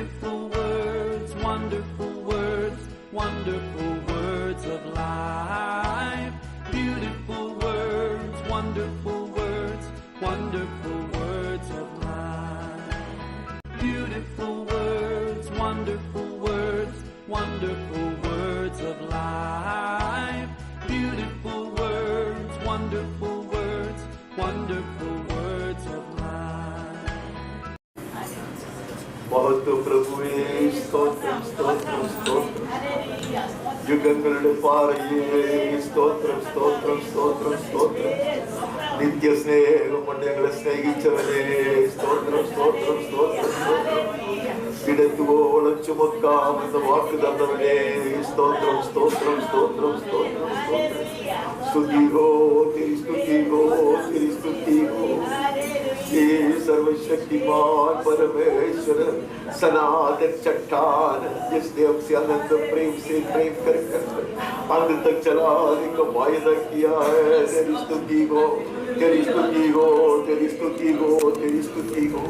Beautiful words, wonderful words, wonderful words of life. Beautiful words, wonderful words, wonderful words of life. Beautiful words, wonderful words, wonderful words of life. Beautiful words, wonderful words, wonderful words of life. बहुत प्रभुवे स्तोत्रम स्तोत्रम स्तोत्रम युगങ്ങളുടെ പാറയെ സ്തോത്രം സ്തോത്രം സ്തോത്രം സ്തോത്രം നിത്യ സ്നേഹം കൊണ്ട് ഞങ്ങളെ സ്നേഹിച്ചവനെ സ്തോത്രം സ്തോത്രം സ്തോത്രം ഇടത്തുവോളം ചുമക്കാമെന്ന് വാക്ക് തന്നവനെ സ്തോത്രം സ്തോത്രം സ്തോത്രം സ്തോത്രം സ്തോത്രം സ്തുതി ഹോ തിരി സ്തുതി ഹോ തിരി സ്തുതി ഹോ ये सर्वशक्तिमान परमेश्वर सनातन चट्टान जिसने हमसे अनंत प्रेम से प्रेम कर अंत तक चलाने का वायदा किया है। तेरी स्तुति हो तेरी स्तुति हो तेरी स्तुति हो तेरी स्तुति हो।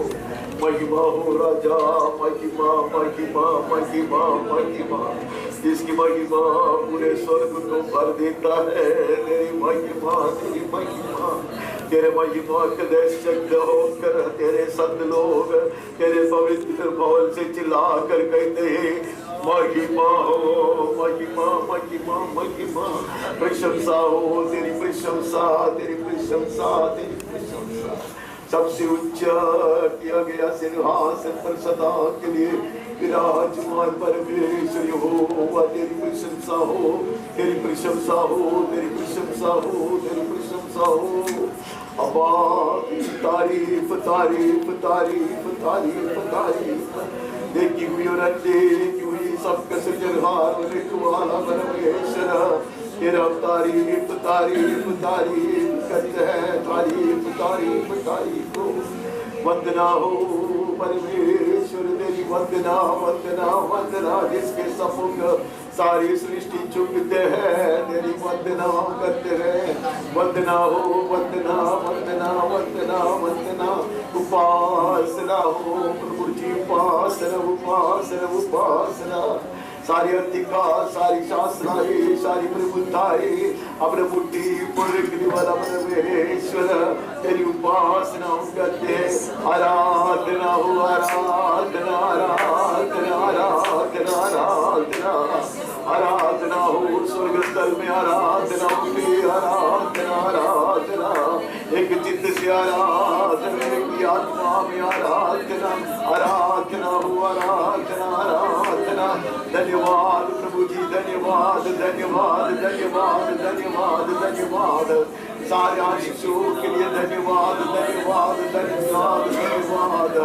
महिमा हो राजा महिमा महिमा महिमा महिमा जिसकी महिमा पूरे स्वर्ग को भर देता है। तेरी महिमा तेरी महिमा तेरे महिमा के शब्द होकर तेरे संत लोग तेरे पवित्र भवन से चिल्ला कर कहते हैं महिमा हो महिमा महिमा महिमा। प्रशंसा हो तेरी प्रशंसा तेरी प्रशंसा तेरी प्रशंसा। सबसे उच्च किया गया सिंहासन पर सदा के लिए विराजमान परमेश्वर हो तेरी प्रशंसा हो तेरी प्रशंसा हो तेरी प्रशंसा हो तेरी प्रशंसा हो। अब्बा तारीफ तारीफ तारीफ तारीफ तारीफ देखी हुई और अनदेखी हुई सबका सृजनहार रखवाला परमेश्वर तेरा तारीफ तारीफ तारीफ करते हैं तारीफ तारीफ तारीफ हो। वंदना हो परमेश्वर तेरी वंदना वंदना वंदना जिसके समुख सारी सृष्टि झुकते हैं तेरी वंदना करते हैं। वंदना हो वंदना वंदना वंदना वंदना उपासना हो प्रभु जी उपासना उपासना उपासना। सारी अधिकार सारी शासनाएं सारी प्रभुताएं अपने मुट्ठी पुरखने वाला परमेश्वर तेरी उपासना करते हैं। आराधना हो आराधना आराधना आराधना आराधना आराधना हो स्वर्ग स्थल में आराधना होगी आराधना आराधना एक चित्त से आराधना एक आत्मा में आराधना आराधना हो आराधना आराधना। धन्यवाद प्रभु जी धन्यवाद धन्यवाद धन्यवाद धन्यवाद धन्यवाद। सारे आशीषों के लिए धन्यवाद धन्यवाद धन्यवाद धन्यवाद।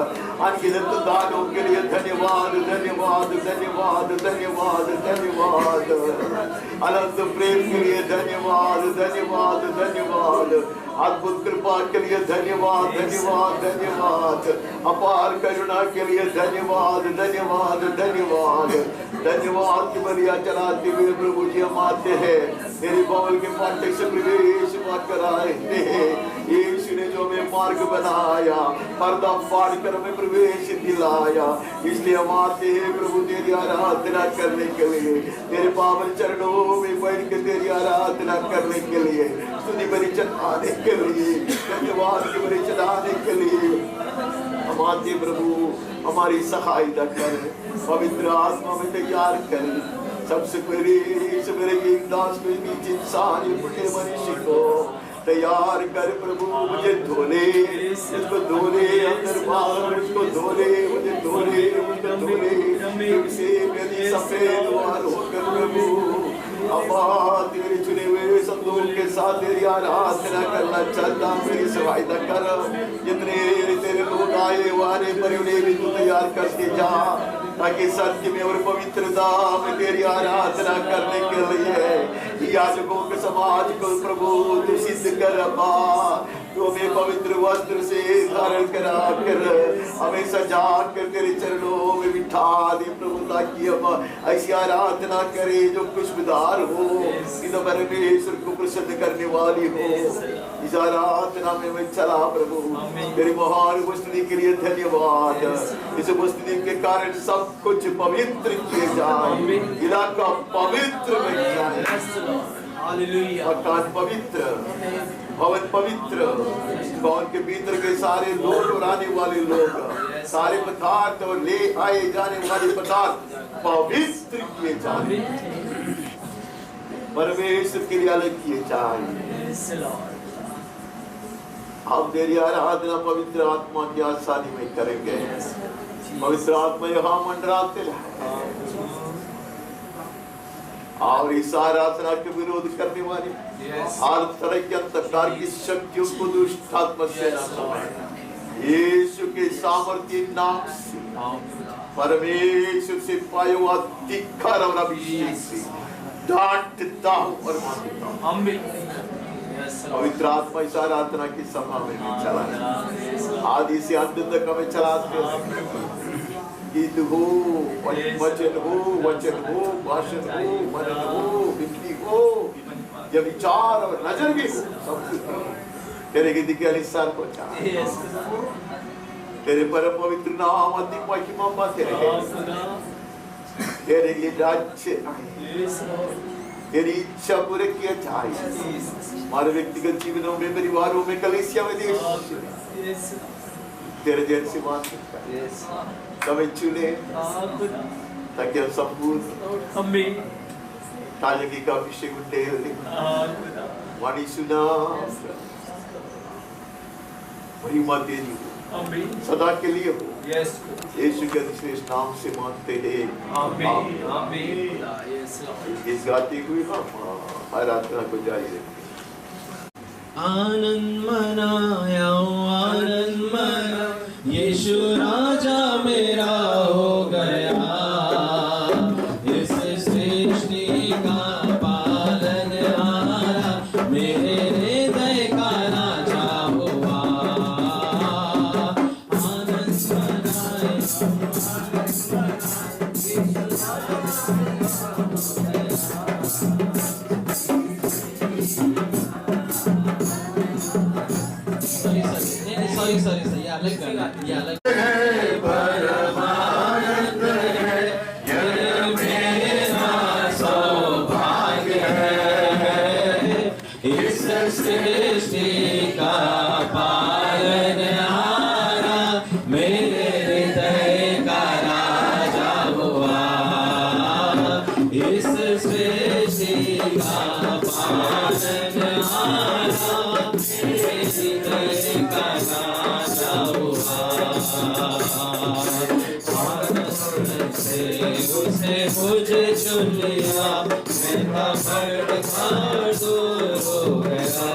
अनगिनत दानों के लिए धन्यवाद धन्यवाद धन्यवाद धन्यवाद धन्यवाद। अनंत प्रेम के लिए धन्यवाद धन्यवाद धन्यवाद। अद्भुत कृपा के लिए धन्यवाद धन्यवाद धन्यवाद। अपार करुणा के लिए धन्यवाद धन्यवाद धन्यवाद धन्यवाद। की बलिया चलाते हुए प्रभु जी हम आते हैं तेरे भवन के फाटक से प्रवेश कराए हैं। यीशु ने जो हमें मार्ग बनाया पर्दा फाड़ कर हमें प्रवेश दिलाया इसलिए हम आते हैं प्रभु तेरी आराधना करने के लिए तेरे पावन चरणों में बैठ के तेरी आराधना करने के लिए स्तुति बलि चढ़ाने के लिए धन्यवाद की बलि चढ़ाने के लिए हम आते प्रभु। हमारी सहायता कर पवित्र आत्मा में तैयार कर। सबसे पहले मेरे एक दास में नीचे इंसान बुढ़े मनुष्य को तैयार कर प्रभु। मुझे धोले इसको धोले अंदर बाहर मुझको धोले मुझे धोले मुझको धोले तुमसे मेरी सफेद वाल होकर प्रभु। अब्बा तेरे चुने हुए संतों के साथ तेरी आराधना करना चाहता मेरी सहायता कर। जितने तेरे लोग आए वारे पर उन्हें भी तू तैयार करके जा ताकि सत्य में और पवित्रता में तेरी आराधना करने के लिए याजकों के समाज को प्रभु तू सिद्ध कर। अब्बा तो हमें पवित्र वस्त्र से धारण करा कर हमें सजा कर तेरे चरणों में बिठा दे प्रभु कि हम ऐसी आराधना करें जो खुशबूदार हो, कि तो परमेश्वर को प्रसन्न करने वाली हो। इस आराधना में मैं चला प्रभु, तेरी महान उपस्थिति के लिए धन्यवाद। इस उपस्थिति के कारण सब कुछ पवित्र किए जाए, इलाका पवित्र बन जाए, मकान पवित्र, भवन पवित्र, भवन के भीतर के सारे लोग और आने वाले लोग, सारे पदार्थ और ले आए जाने वाले पदार्थ पवित्र किए जाए, परमेश्वर के लिए अलग किए जाए। हम तेरी आराधना पवित्र आत्मा की आसानी में करेंगे। पवित्र आत्मा यहाँ मंडराते हैं और इस आराधना के विरोध करने वाली हर तरह की अंधकार की शक्तियों को दुष्ट आत्मा से यीशु के सामर्थ्य नाम से, परमेश्वर से पाया हुआ अधिकार और अभिषेक से डांटता हूँ और मानता हूँ। पवित्र आत्मा इस आराधना की सभा में चला, आदि से अंत तक हमें चलाते गीत हो, वचन हो, भाषण हो, मनन हो, विधि हो, या विचार और नजर भी हो, सब कुछ तेरे गीत के अनुसार पहुंचा। तेरे परम पवित्र नाम अधिक महिमा पाते रहे, तेरे लिए राज्य आए, तेरी इच्छा पूरे किया जाए हमारे व्यक्तिगत जीवनों में, परिवारों में, कलीसिया में, देश तेरे जैसे बात कभी चुने ताकि हम संपूर्ण ताजगी का अभिषेक उठे वाणी सुना महिमा तेरी हो, सदा के लिए हो। यीशु के श्रेष्ठ नाम से मांगते हैं, आमीन। इस गाती हुई हम आराधना को जारी रखें। आनंद मनाओ, आनंद मनाओ, यीशु राजा मेरा हो गया, इस सृष्टि का पालनहारा मेरे हृदय का राजा हुआ। आनंद मनाए, sorry, अलग गाना, ये अलग है, परमानंद है, ये मेरा सौभाग्य है, इस सृष्टि का पालनहारा मेरे हृदय का राजा हुआ, इस सृष्टि का पालनहारा मेरे हृदय का राजा हुआ। उसे मुझे चुन लिया, मेरा भटका दूर हो गया,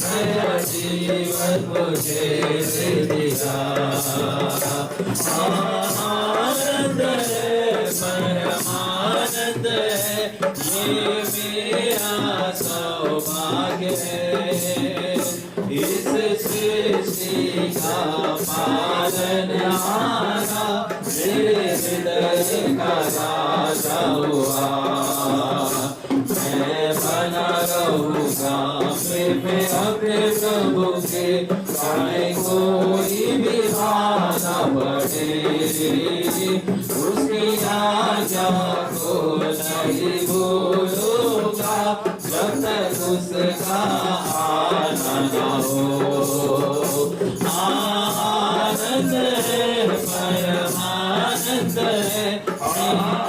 मेरा जीवन मुझे दे दिया। आनंद है, परमानंद है, ये मेरा सौभाग्य है, इस सृष्टि का पालनहारा मेरे हृदय का राजा हुआ। मैं बना रहूँगा फिर मैं अपने प्रभु के, चाहे कोई भी बाधा बढ़े, उसकी आज्ञा को नहीं भूलूंगा, जब तक उसका आना न हो। आनंद है, परमानंद है,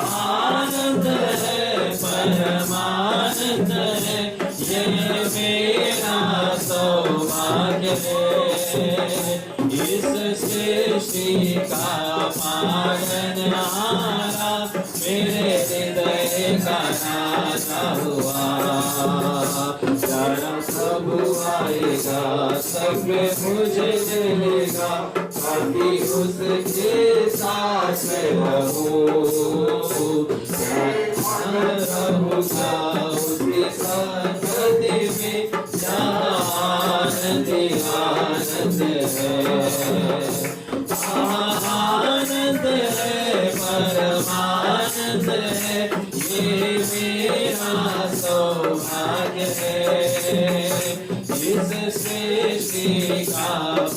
आनंद है, परमानंद है, ये मेरा सौभाग्य है, इस सृष्टि का पालनहारा मेरे हृदय का राजा हुआ। जरा प्रभु आएगा, सब मुझे देगा, ताकि उसके साथ मैं रहूं, रहूंगा उसके संगति में, जहाँ आनंद आनंद है परमानंद है ये मेरा सौभाग्य है इस सृष्टि का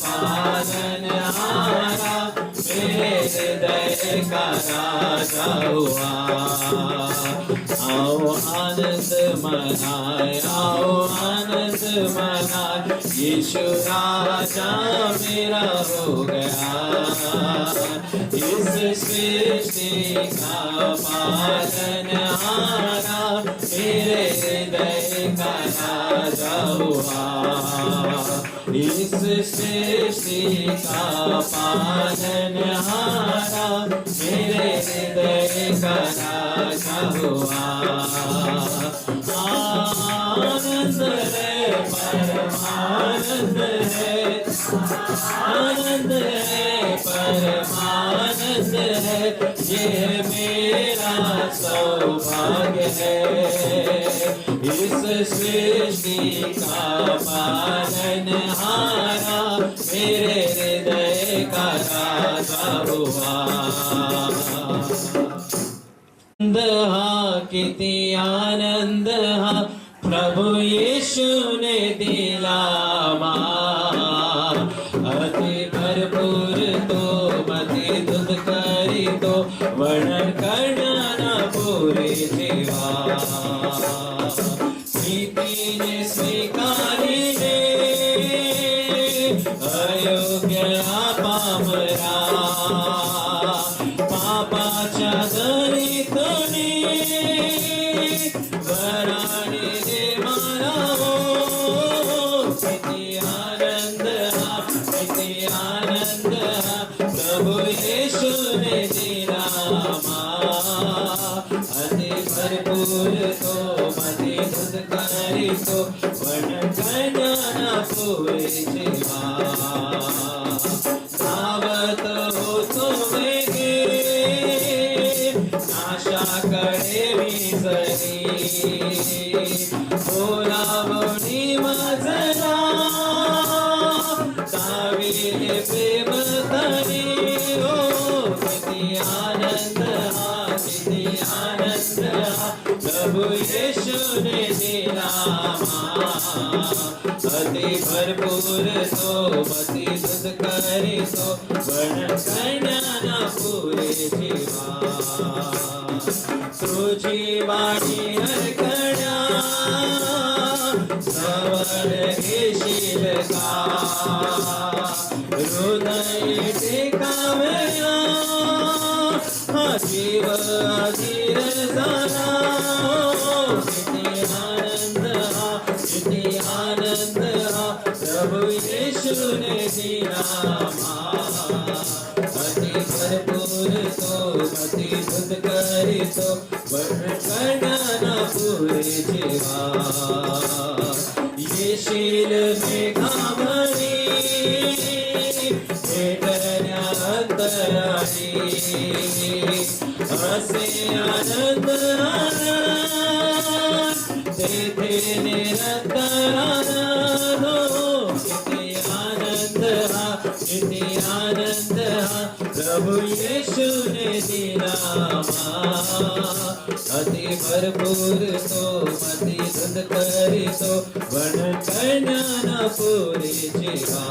पालनहारा मेरे हृदय का राजा हुआ आओ आनंद मनाए आओ आनंद मनाए यीशु राजा मेरा हो गया इस सृष्टि का पालनहारा मेरे हृदय का राजा हुआ इस सृष्टि का पालनहारा मेरे हृदय का राजा हुआ आनंद है परमानंद है आनंद है परमानंद है ये मेरा सौभाग्य है इस सृष्टि का पालनहारा मेरे हृदय का राजा हुआ किती आनंद हा प्रभु यीशु ने दिला अति भरपूर तो मति दुध करी तो वर्णन करना न पूरे जीवा प्रीतिने स्वीकारी रे अयोग्य पामरा पापाच्या दलितने वराने दे मारा हो किती आनंद प्रभु यीशु ने दिला अति भरपूर तो मति दुध करी तो वर्णन करना न पूरे जीवा धावत हो तो वेगे नाशाकडे विसरी बोलावणी माझला दाविले प्रेम तरी हो किती आनंद प्रभु यीशु ने दिला अति भरपूर तो मति दुध करी तो वर्णन करना न पूरे जीवा तुझी वाणी हरकण्या श्रवण घेशील का हृदय टेकावया हा जीव अधीर झाला किती आनंद हा प्रभु यीशु ने दिला अति भरपूर तो मति दुध करी तो वर्णन करना न पूरे जीवा ये शील में घामरी भेटण्या अंतराळी असे आनंद तेथे निरंतर आनंद किती आनंद प्रभु यीशु ने दिला अति भरपूर तो मति दुध करी तो वर्णन करना न पूरे जीवा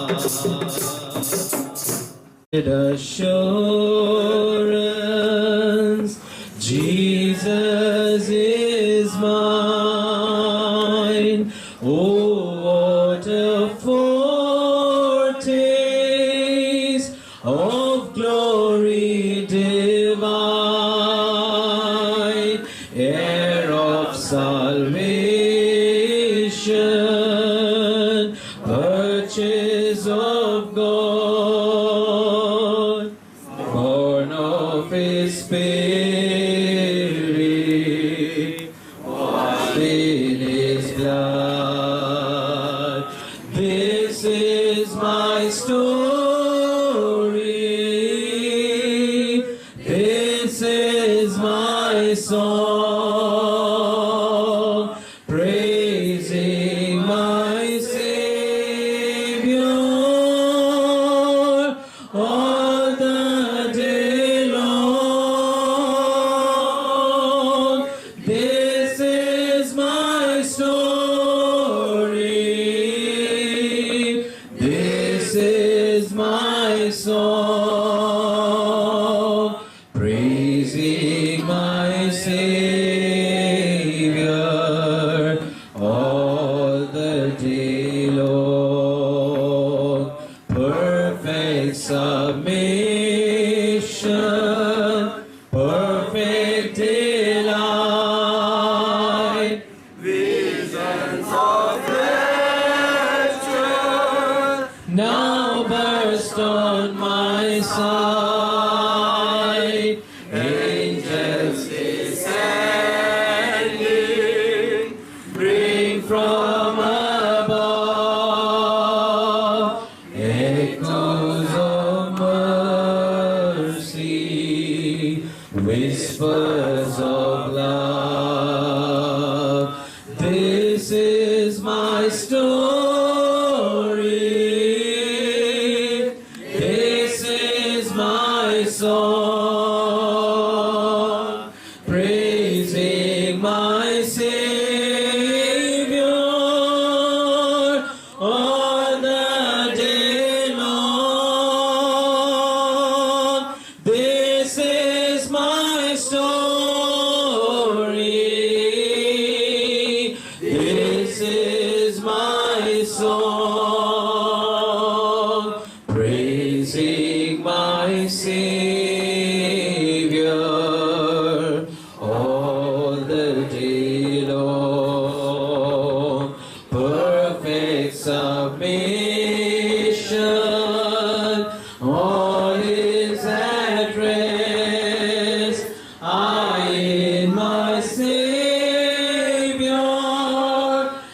assurance Jesus is mine oh what a foretaste of glory divine heir of salvation purchase of God born of his spirit washed in his blood this is my story this is my song praising my Savior soul, praising my Savior all the day long. Perfect submission, perfect delight, Visions of rapture, now burst on my sight. Angels descending, bring from above echoes of mercy, whispers of love. This is my story. This is my song, praising my Savior all the day long. This is my story. This is my song, praising my Savior all the day long. Perfect submission, all is at rest. I in my Savior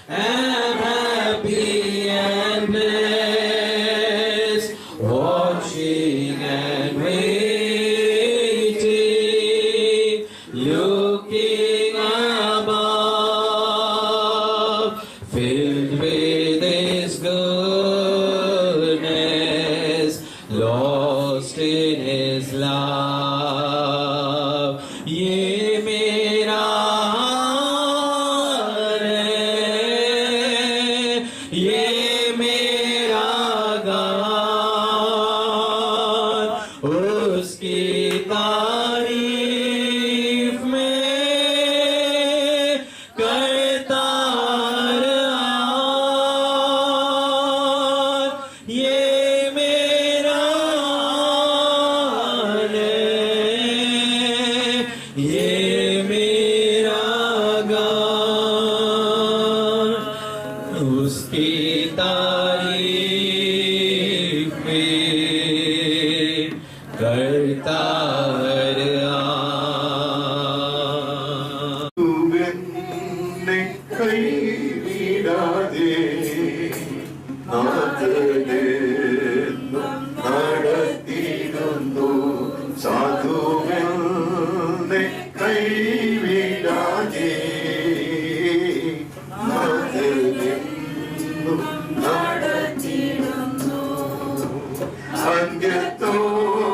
am happy and blessed, watching and waiting, looking above, filled with His goodness, lost in His love. ये मेरा हाल है, ये मेरा गान, उसकी तारीफ में करता रहा। ये मेरा हाल है, ये मेरा गान, उसकी तारीफ में करता रहा। എന്നെ കൈവിടാതെ നാഥനെന്നും നടത്തിയിടുന്നു. സാധുവെന്നെ കൈവിടാതെ നാഥനെന്നും നടത്തിയിടുന്നു. അന്ത്യത്തോളം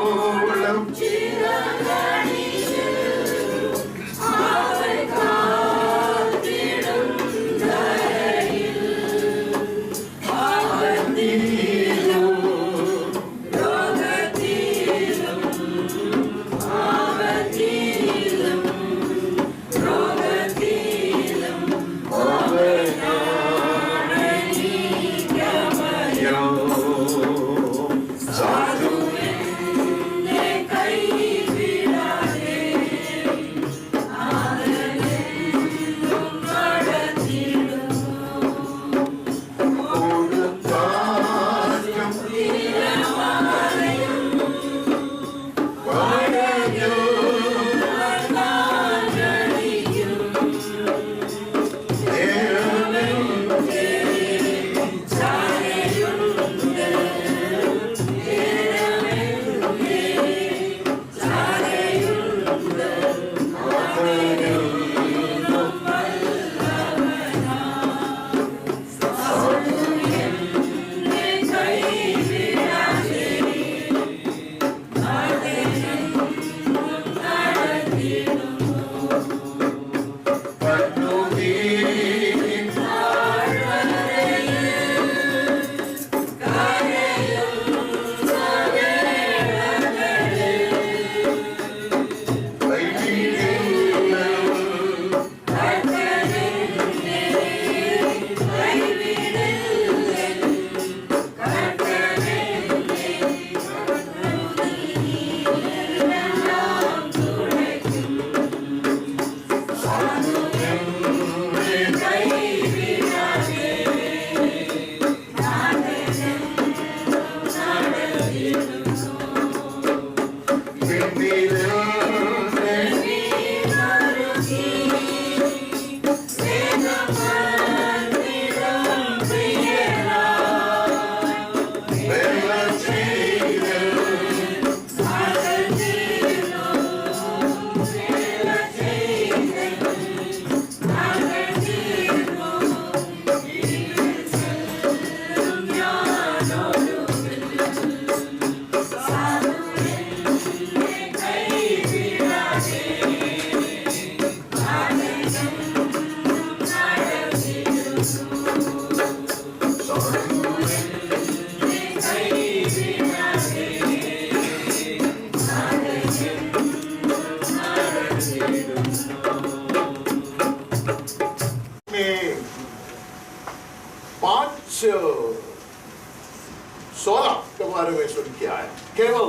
16 के बारे में सुन के आए, केवल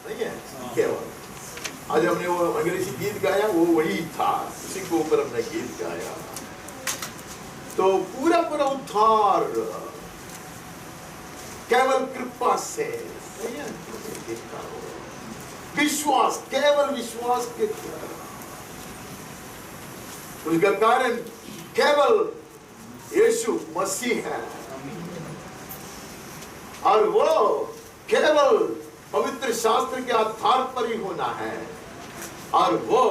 नहीं है, केवल। आज हमने वो अंग्रेजी गीत गाया, वो वही था, उसी के ऊपर हमने गीत गाया। तो पूरा पूरा उद्धार केवल कृपा से, विश्वास, केवल विश्वास के द्वारा। उसका कारण केवल यीशु मसीह है, और वो केवल पवित्र शास्त्र के आधार पर ही होना है, और वो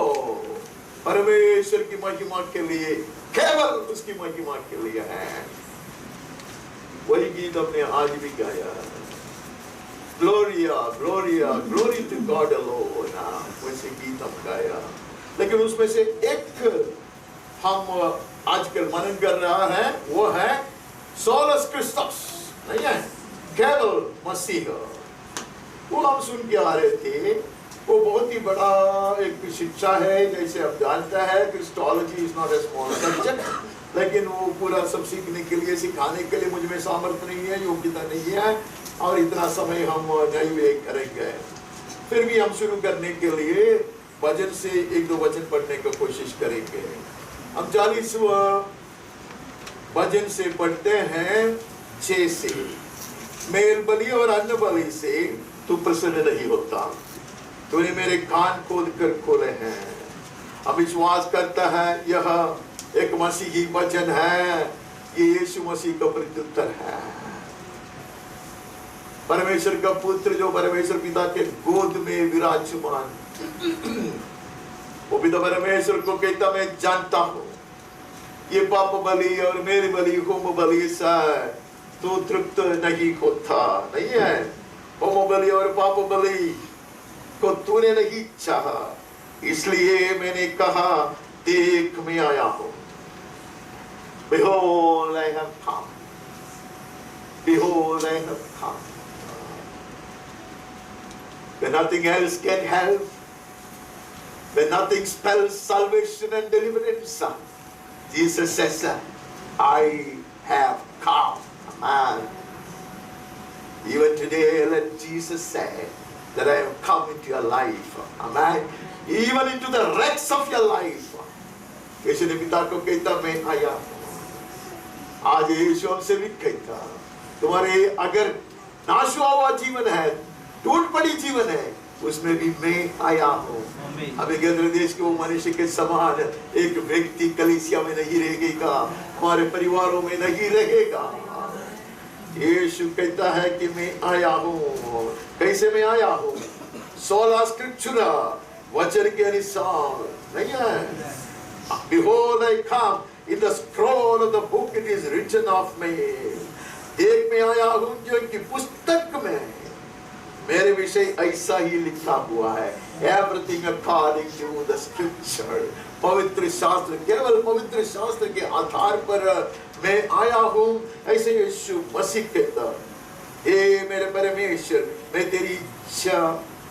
परमेश्वर की महिमा के लिए, केवल उसकी महिमा के लिए है। वही गीत हमने आज भी गाया, Gloria Gloria glory to God alone, वैसे गीत हम गाया। लेकिन उसमें से एक हम आजकल मनन कर रहा है, वो है सोलस क्रिस्टस, नहीं है, केवल मसीह। वो हम सुन के आ रहे थे, वो बहुत ही बड़ा एक शिक्षा है। जैसे आप जानते हैं, Christology is not a small subject, लेकिन वो पूरा सब सीखने के लिए, सिखाने के लिए मुझ में सामर्थ्य नहीं है, योग्यता नहीं है, और इतना समय हम नहीं वे करेंगे। फिर भी हम शुरू करने के लिए वचन से एक दो वचन पढ़ने की कोशिश करेंगे। हम 40वां वचन से पढ़ते हैं 6 से। मेल बलि और अन्न बलि से तू प्रसन्न नहीं होता, तूने मेरे कान खोल कर खोले हैं। हम विश्वास करता है यह एक मसीही वचन है, ये यीशु मसीह का प्रत्युत्तर है। परमेश्वर का पुत्र जो परमेश्वर पिता के गोद में विराजमान, वो पिता परमेश्वर को कहता, मैं जानता हूं ये पाप बलि और मेरी बलि, होम बलि से तू तृप्त नहीं होता, नहीं है। होम बलि और पाप बलि को तूने नहीं चाहा, इसलिए मैंने कहा, देख मैं आया हूं। Behold, I have come. Behold, I have come. When nothing else can help, when nothing spells salvation and deliverance, Jesus says, I have come. Amen. Even today, let Jesus say that I have come into your life. Amen. Even into the wrecks of your life. यीशु ने पिता को कहता, मैं आया हूं। आज यीशु हमसे भी कहता, तुम्हारे अगर नाश हुआ जीवन है, टूट पड़ी जीवन है, उसमें भी मैं आया हूँ। अभी केंद्र देश के वो मनुष्य के समान एक व्यक्ति कलीसिया में नहीं रहेगा, हमारे परिवारों में नहीं रहेगा। यीशु कहता है कि मैं आया हूँ। कैसे मैं आया हूँ? 16 स्क्रिप्चर वचन के अनुसार नहीं है। Behold, I come, in the scroll of the book it is written of me. एक मैं आया हूँ जो कि पुस्तक में मेरे विषय ऐसा ही लिखा हुआ है। Everything according to the scripture. पवित्र शास्त्र, केवल पवित्र शास्त्र के आधार पर मैं आया हूँ। ऐसे यीशु मसीह कहता, हे मेरे परमेश्वर, मैं तेरी इच्छा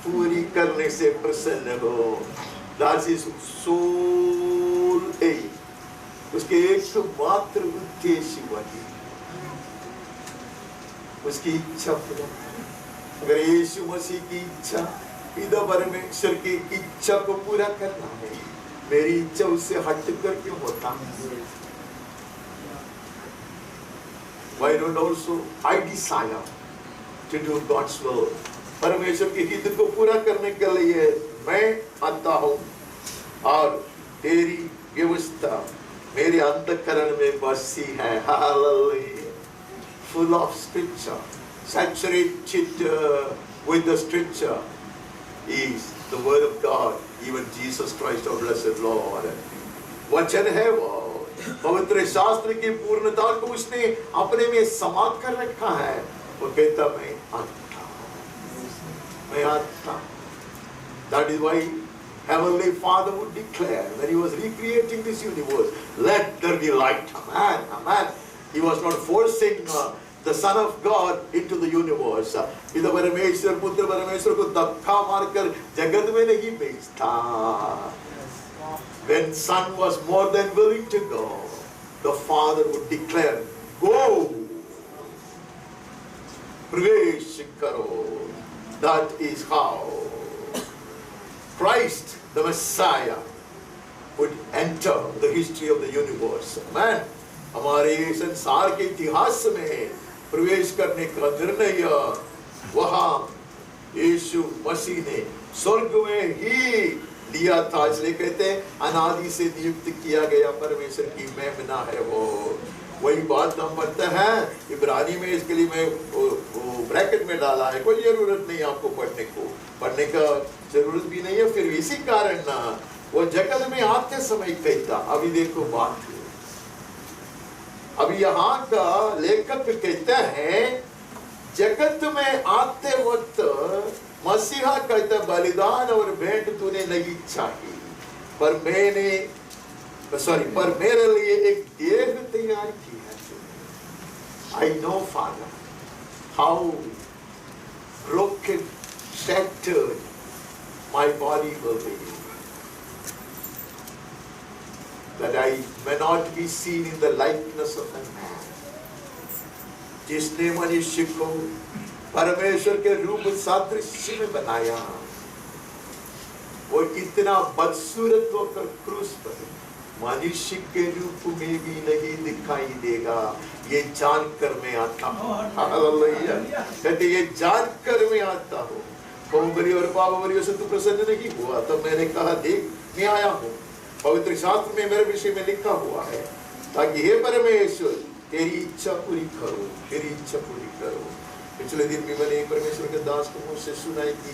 पूरी करने से प्रसन्न हूँ। That is soul aim. उसके एकमात्र उद्देश्य वही, उसकी इच्छा पूरा। अगर यीशु मसीह की इच्छा, पिता परमेश्वर की इच्छा को पूरा करना है, मेरी इच्छा उससे हट कर क्यों होता है? Why don't also I desire to do God's will? परमेश्वर की हित को पूरा करने के लिए मैं आता हूँ, और तेरी व्यवस्था मेरे अंतःकरण में बसी है। Hallelujah. Full of scripture, saturated with the scripture is the word of God, even Jesus Christ our blessed Lord. वचन है वो, पवित्र शास्त्र की पूर्णता को उसने अपने में समाप्त कर रखा है। वो कहता, मैं आता हूँ, मैं आता हूँ। That is why Heavenly Father would declare when He was recreating this universe, let there be light. Amen, amen. He was not forcing the Son of God into the universe. पिता परमेश्वर पुत्र परमेश्वर को धक्का मारकर जगत में नहीं भेजता। When Son was more than willing to go, the Father would declare, go. प्रवेश करो। That is how Christ, the Messiah, would enter the history of the universe. Amen. हमारे संसार के इतिहास में प्रवेश करने का निर्णय वहाँ यीशु मसीह ने स्वर्ग में ही लिया था। इसलिए कहते हैं अनादि से नियुक्त किया गया परमेश्वर की महिमा है वो। वही बात हम पढ़ते हैं इब्रानी में, इसके लिए मैं वो ब्रैकेट में डाला है। कोई जरूरत नहीं आपको पढ़ने का जरूरत भी नहीं है। फिर इसी कारण ना वो जगत में आते समय कहता, अभी देखो बात, अभी यहाँ का लेखक कहता है जगत में आते वक्त मसीहा कहता बलिदान और भेंट तूने नहीं चाहिए, पर मेरे लिए एक देह तैयार की है। I know, Father, how broken, shattered my body will be, that I may not be seen in the likeness of a man. जिसने मनुष्य को परमेश्वर के रूप सादृश्य में बनाया, वो इतना बदसूरत होकर क्रूस पर मनुष्य के रूप में भी नहीं दिखाई देगा। ये जानकर मैं आता हूँ, हालेलुया, कहते ये जानकर मैं आता हूँ। कौमरी और पापबलियों से तू प्रसन्न नहीं हुआ, तब मैंने कहा देख मैं आया हूँ। पवित्र शास्त्र में मेरे विषय में लिखा हुआ है, ताकि हे परमेश्वर तेरी इच्छा पूरी करो, तेरी इच्छा पूरी करो। पिछले दिन भी मैंने परमेश्वर के दास को मुझसे सुनाई कि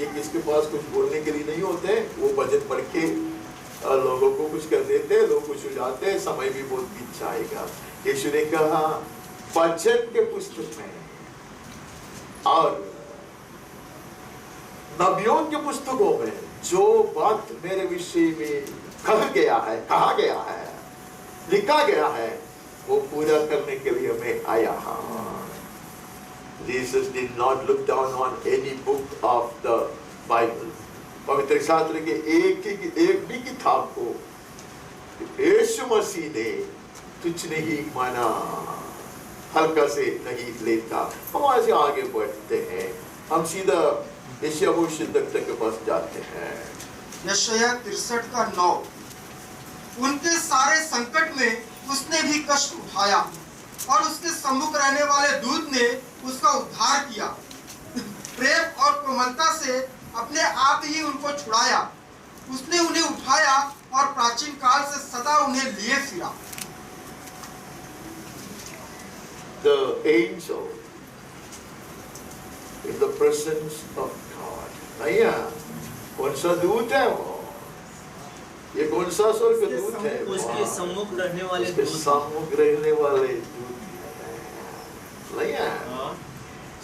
ये किसके पास कुछ बोलने के लिए नहीं होते, वो भजन पढ़ के लोगों को कुछ कर देते, लोग कुछ हो जाते, समय भी बहुत बीत जाएगा। यीशु ने कहा भजन के पुस्तक में और नबियों के पुस्तकों में जो बात मेरे विषय में कहा गया है, लिखा गया है, वो पूरा करने के लिए मैं आया हूँ। Jesus did not look down on any book of the Bible. पवित्र शास्त्र के एक भी किताब को यीशु मसीह ने तुच्छ नहीं माना, हल्का से नहीं लेता। हम वहां से आगे बढ़ते हैं, हम सीधा यशायाह भविष्यद्वक्ता के पास जाते हैं। यशायाह 63 का 9। उनके सारे संकट में उसने भी कष्ट उठाया और उसके सम्मुख रहने वाले दूत ने उसका उद्धार किया। प्रेम और कोमलता से अपने आप ही उनको छुड़ाया। उसने उन्हें उठाया और प्राचीन काल से सदा उन्हें लिए फिरा। The angel in the presence of God. भैया कौन सा दूत है वो? ये कौन सा स्वर्ग दूत है? उसके सम्मुख रहने वाले दूत। सम्मुख रहने वाले दूत भैया,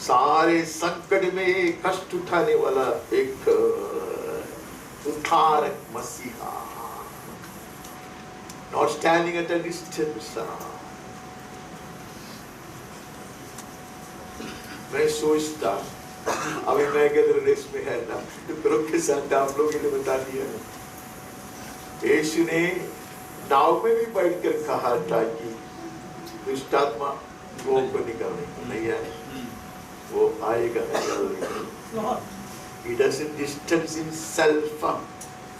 सारे संकट में कष्ट उठाने वाला एक उद्धारक मसीहा, not standing at a distance. मैं सोचता अभी मैं रेस में है ना, तो के साथ आप लोगों ने बता दिया, यीशु ने नाव में भी बैठकर कहा था कि दुष्ट आत्मा वो को निकालने को नहीं आए, वो आएगा निकालने। He doesn't distance himself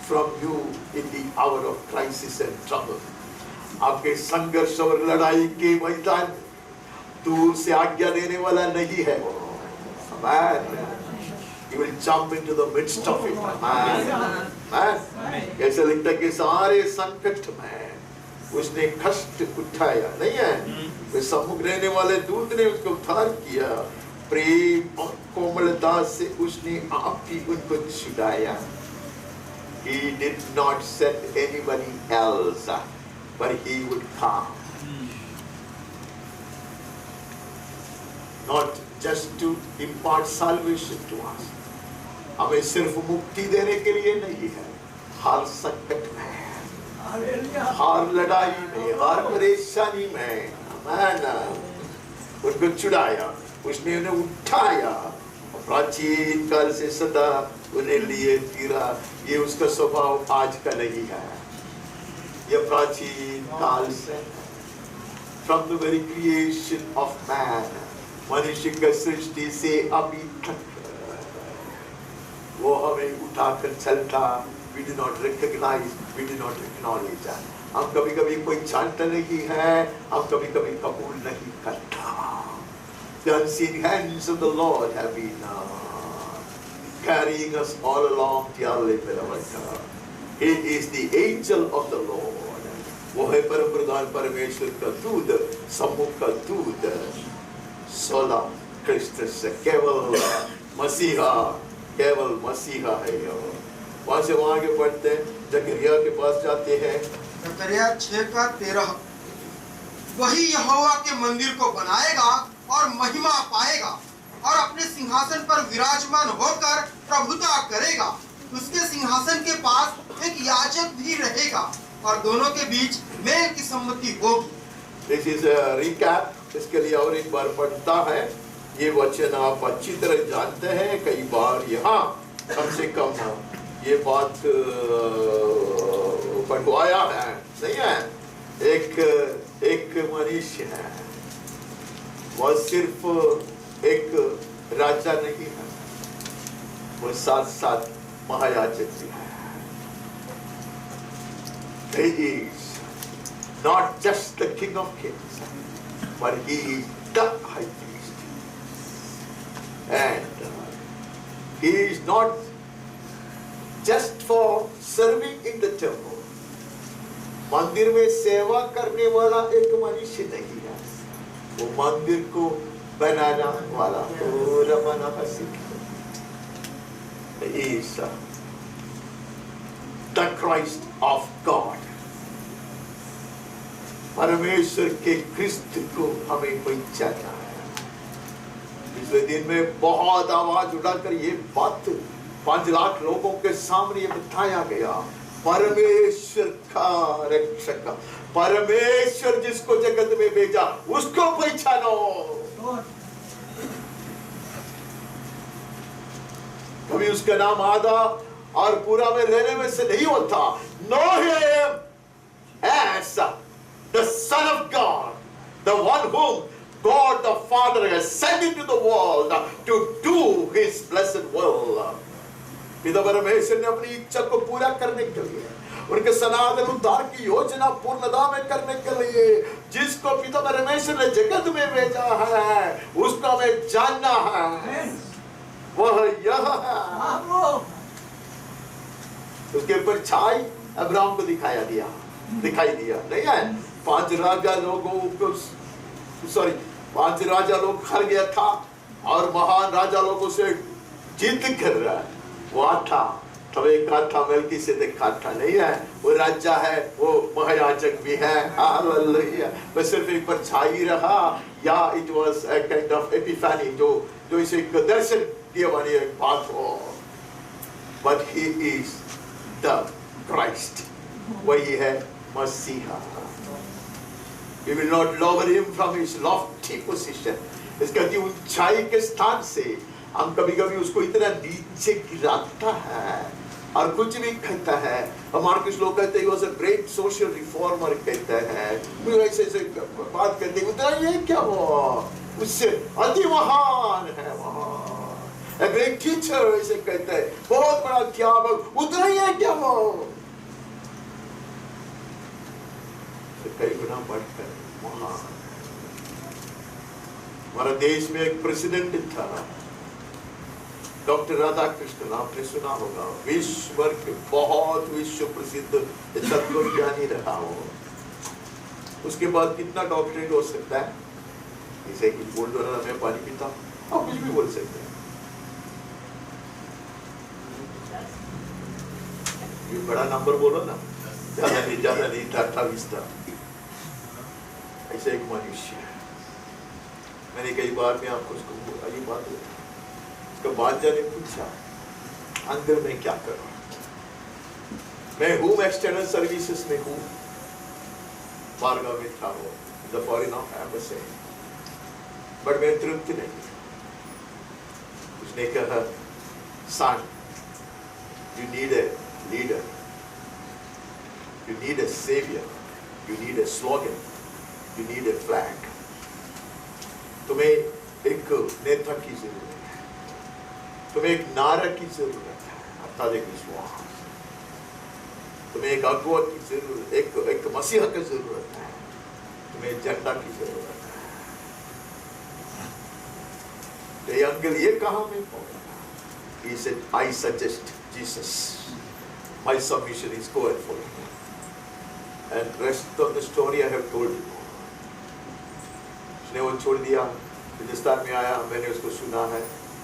from you in the hour of crisis and trouble. आपके संघर्ष और लड़ाई के मैदान दूर से आज्ञा देने वाला नहीं है वो। Amen. He will jump into the midst of it. Amen. Amen. कैसे लिखता है कि सारे संकट में उसने कष्ट उठाया, नहीं है? वे सम्मुख रहने वाले दूत ने उसको उद्धार किया। प्रेम और कोमलता से उसने आप ही उनको छुड़ाया। He did not send anybody else, but he would come. Not just to impart salvation to us. हमें सिर्फ मुक्ति देने के लिए नहीं है, हर संकट में, हर लड़ाई में, हर परेशानी में, उनको छुड़ाया, उसने उन्हें उठाया, प्राचीन काल से सदा उन्हें लिए फिरा। ये उसका स्वभाव आज का नहीं है, ये प्राचीन काल से, from the very creation of man, मनुष्य की सृष्टि से अभी तक वो हमें उठाकर चलता। We do not recognize, we do not acknowledge that. हम कभी कभी कोई जानता नहीं है, हम कभी कभी कबूल नहीं करता। The unseen hands of the Lord have been carrying us all along, dearly beloved. He is the angel of the Lord. वो है परम प्रधान परमेश्वर का दूत, सम्मुख का दूत। 16 क्रिस्टस केवल मसीहा है। वहां से वहां आगे बढ़ते हैं, जकरिया के पास जाते हैं। जकरिया 6:13 वही यहोवा के मंदिर को बनाएगा और महिमा पाएगा और अपने सिंहासन पर विराजमान होकर प्रभुता करेगा। उसके सिंहासन के पास एक याजक भी रहेगा और दोनों के बीच मेल की सम्मति होगी। This is a recap, इसके लिए और एक बार पढ़ता है। ये वचन आप अच्छी तरह जानते हैं, कई बार यहाँ कम से कम ये बात पढ़वाया है, नहीं है? एक मनुष्य है, वह सिर्फ एक राजा नहीं है, वो साथ साथ महायाजक भी है। He is not just the King of Kings, but he is the High Priest. And he is not just for serving in the temple. मंदिर में सेवा करने वाला एक मनुष्य नहीं है, वो मंदिर को बनाना वाला is the Christ of God. परमेश्वर के क्रिस्त को हमें पहचानना है। पिछले दिन में बहुत आवाज उठाकर ये बात 5 लाख लोगों के सामने बताया गया। परमेश्वर का रक्षक, परमेश्वर जिसको जगत में भेजा, उसको पहचानो। कभी उसका नाम आधा और पूरा में रहने में से नहीं होता। Know him as the Son of God, the one whom God the Father has sent into the world to do His blessed will. पिता परमेश्वर ने अपनी इच्छा को पूरा करने के लिए, उनके सनातन उद्धार की योजना पूर्णता में करने के लिए जिसको पिता परमेश्वर ने जगत में भेजा है, उसको हमें जानना है। वह यह है। उसके परछाई अब्राहम को दिखाई दिया, नहीं है? 5 राजा लोग हार गया था और महान राजा लोगों से जिद कर रहा है। वो था तब एक था मेल्कीसेदेक था, नहीं है? वो राजा है, वो महायाजक भी है। हालेलुया। बस सिर्फ एक परछाई रहा, या it was a kind of epiphany, जो इसे एक दर्शन दिया वाली एक बात हो। But he is the Christ, वही है मसीहा। We will not lower him from his lofty position. इसका की ऊंचाई के स्थान से हम कभी कभी उसको इतना नीचे गिराता है और कुछ भी कहता है। हमारे कुछ लोग कहते हैं he was a great social reformer, कहते हैं ऐसे बात करते हैं, उतना ये क्या हुआ, उससे अति महान है, महान a great teacher ऐसे कहते हैं, बहुत बड़ा अध्यापक, उतना ये क्या हुआ, कई गुना बढ़कर महान। हमारे देश में एक प्रेसिडेंट था, डॉक्टर राधाकृष्णन, आपने सुना होगा, विश्व के बहुत विश्व प्रसिद्ध तत्वज्ञानी रहा हो। उसके बाद कितना डॉक्टरेट हो सकता है? जैसे कि बोल दो ना, मैं पानी पीता हूं, आप कुछ भी बोल सकते हैं। ये बड़ा नंबर बोलो ना, ज्यादा नहीं, 28 था। ऐसे एक मनुष्य है। मैंने कई बार में आपको उसको ये बात बोली। उसका बादशाह ने पूछा, अंदर में क्या करूं? मैं हूं एक्सटर्नल सर्विसेज में हूं, मार्गा में था वो, the foreign of embassy, but मैं तृप्त नहीं। उसने कहा, son, you need a leader, you need a saviour, you need a slogan, you need a flag. तुम्हें एक नेता की जरूरत है, तुम्हें एक नारक की जरूरत है, अर्थात एक विश्वास, तुम्हें एक अगुवा की जरूरत, एक मसीहा की जरूरत है, तुम्हें झंडा की जरूरत है। ये अंकल ये कहा मैं पहुंचा? He said, I suggest Jesus. My submission is go and follow him. And rest of the story I have told you. उसने वो छोड़ दिया, हिंदुस्तान में आया, मैंने उसको सुना है,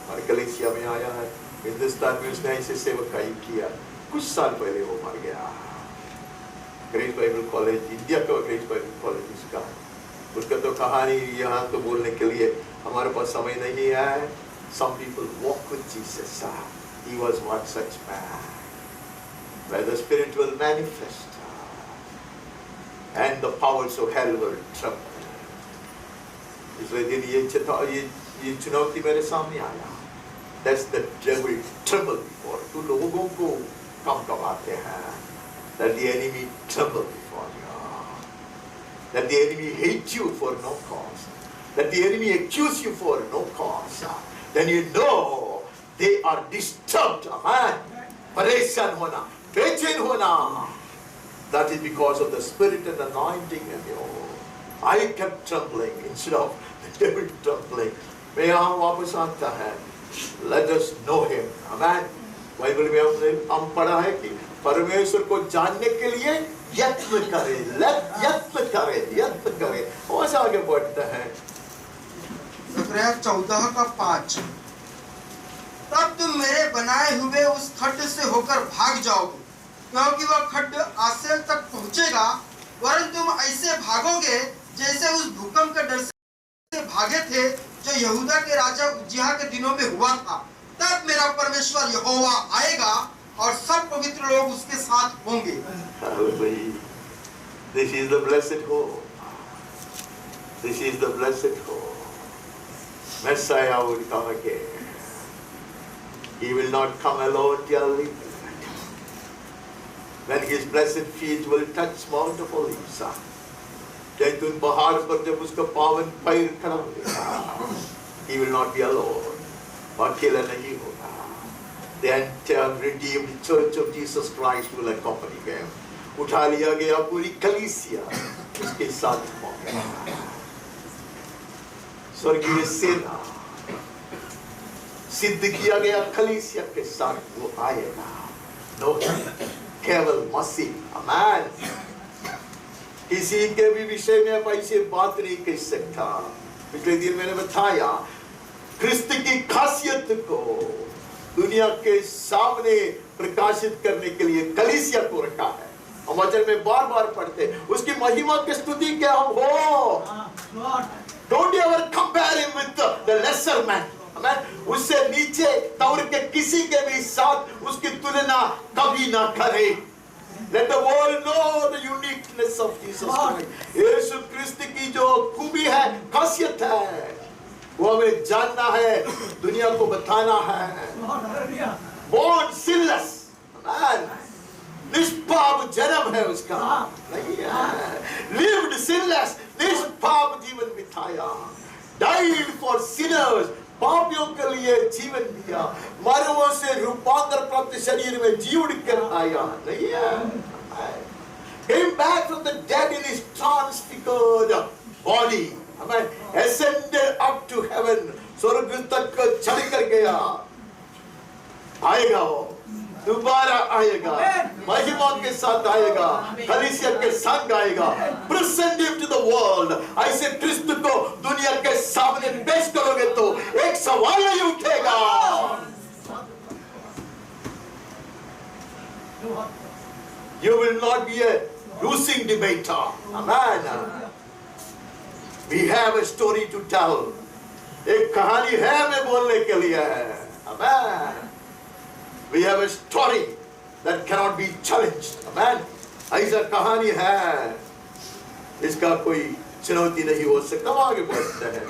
और कलेसिया में आया है, हिंदुस्तान में उसने ऐसे सेवकाई किया। कुछ साल पहले वो मर गया। ग्रेस बाइबल कॉलेज, इंडिया का ग्रेस बाइबल कॉलेज उसका तो कहानी यहाँ तो बोलने के लिए हमारे पास समय नहीं है। Some people walk with Jesus. He was one such man, where the Spirit will manifest, and the powers of hell will tremble. इसलिए दिन ये चुनौती मेरे सामने आया। That's the devil tremble before. तो लोगों को कम कमाते हैं। That the enemy tremble before you. That the enemy hate you for no cause. That the enemy accuse you for no cause. Then you know they are disturbed. Amen. परेशान होना, बेचैन होना. That is because of the Spirit and anointing in you. I kept trembling instead of the devil trembling. मैं यहाँ वापस आता है. Let us know him. Amen. Bible में हम पढ़ा है कि परमेश्वर को जानने के लिए यत्न करें, यत्न करें। और आगे बढ़ता है। 14:5 तब तुम मेरे बनाए हुए उस खड्ड से होकर भाग जाओगे, क्योंकि वह खड्ड आसेल तक पहुंचेगा, वरन तुम ऐसे भागोगे जैसे उस भूकंप के डर से भागे थे जो यहूदा के राजा उज्जियाह के दिनों में हुआ था। तब मेरा परमेश्वर यहोवा आएगा और सब पवित्र लोग उसके साथ होंगे। This is the blessed hope. This is the blessed hope. Messiah will come again. He will not come alone till when his blessed feet will touch Mount of Olives. जैतून पहाड़ पर जब उसका पावन पैर खड़ा होगा, he will not be alone. अकेला नहीं होगा। The entire redeemed church of Jesus Christ will accompany him. उठा लिया गया पूरी कलीसिया उसके साथ होगा। स्वर्गीय सेना सिद्ध किया गया कलीसिया के साथ वो आएगा। नो केवल मसीह। अमेन। किसी के भी विषय में आप ऐसे बात नहीं कह सकता। पिछले दिन मैंने बताया क्रिस्त की खासियत को दुनिया के सामने प्रकाशित करने के लिए कलीसिया को रखा है। हम वचन में बार बार पढ़ते उसकी महिमा की स्तुति क्या हम हो। Don't you ever compare him with the lesser man. उससे नीचे तौर के किसी के भी साथ उसकी तुलना कभी ना करे। Let the world know the uniqueness of Jesus Christ. यीशु क्रिस्त की जो खूबी है, खासियत है, वो हमें जानना है, दुनिया को बताना है। Born sinless, निष्पाप जन्म है उसका, नहीं है। Lived sinless, निष्पाप जीवन बिताया। Died for sinners, पापियों के लिए जीवन दिया। मरने से रूपांतर प्राप्त शरीर में जी उड़ कर आया, नहीं है। Came back from the dead in his transfigured body. Amen. Ascended up to heaven. स्वर्ग तक चढ़ कर गया। आएगा वो, दोबारा आएगा, महिमा के साथ आएगा, कलीसिया के संग आएगा। Present him to the world. ऐसे क्रिस्त को दुनिया के सामने पेश करोगे तो एक सवाल नहीं उठेगा। You will not be a losing debater. Amen. We have a story to tell. एक कहानी है हमें बोलने के लिए। Amen. We have a story that cannot be challenged. Amen. ऐसा कहानी है, इसका कोई चुनौती नहीं हो सकता। आगे बढ़ते हैं।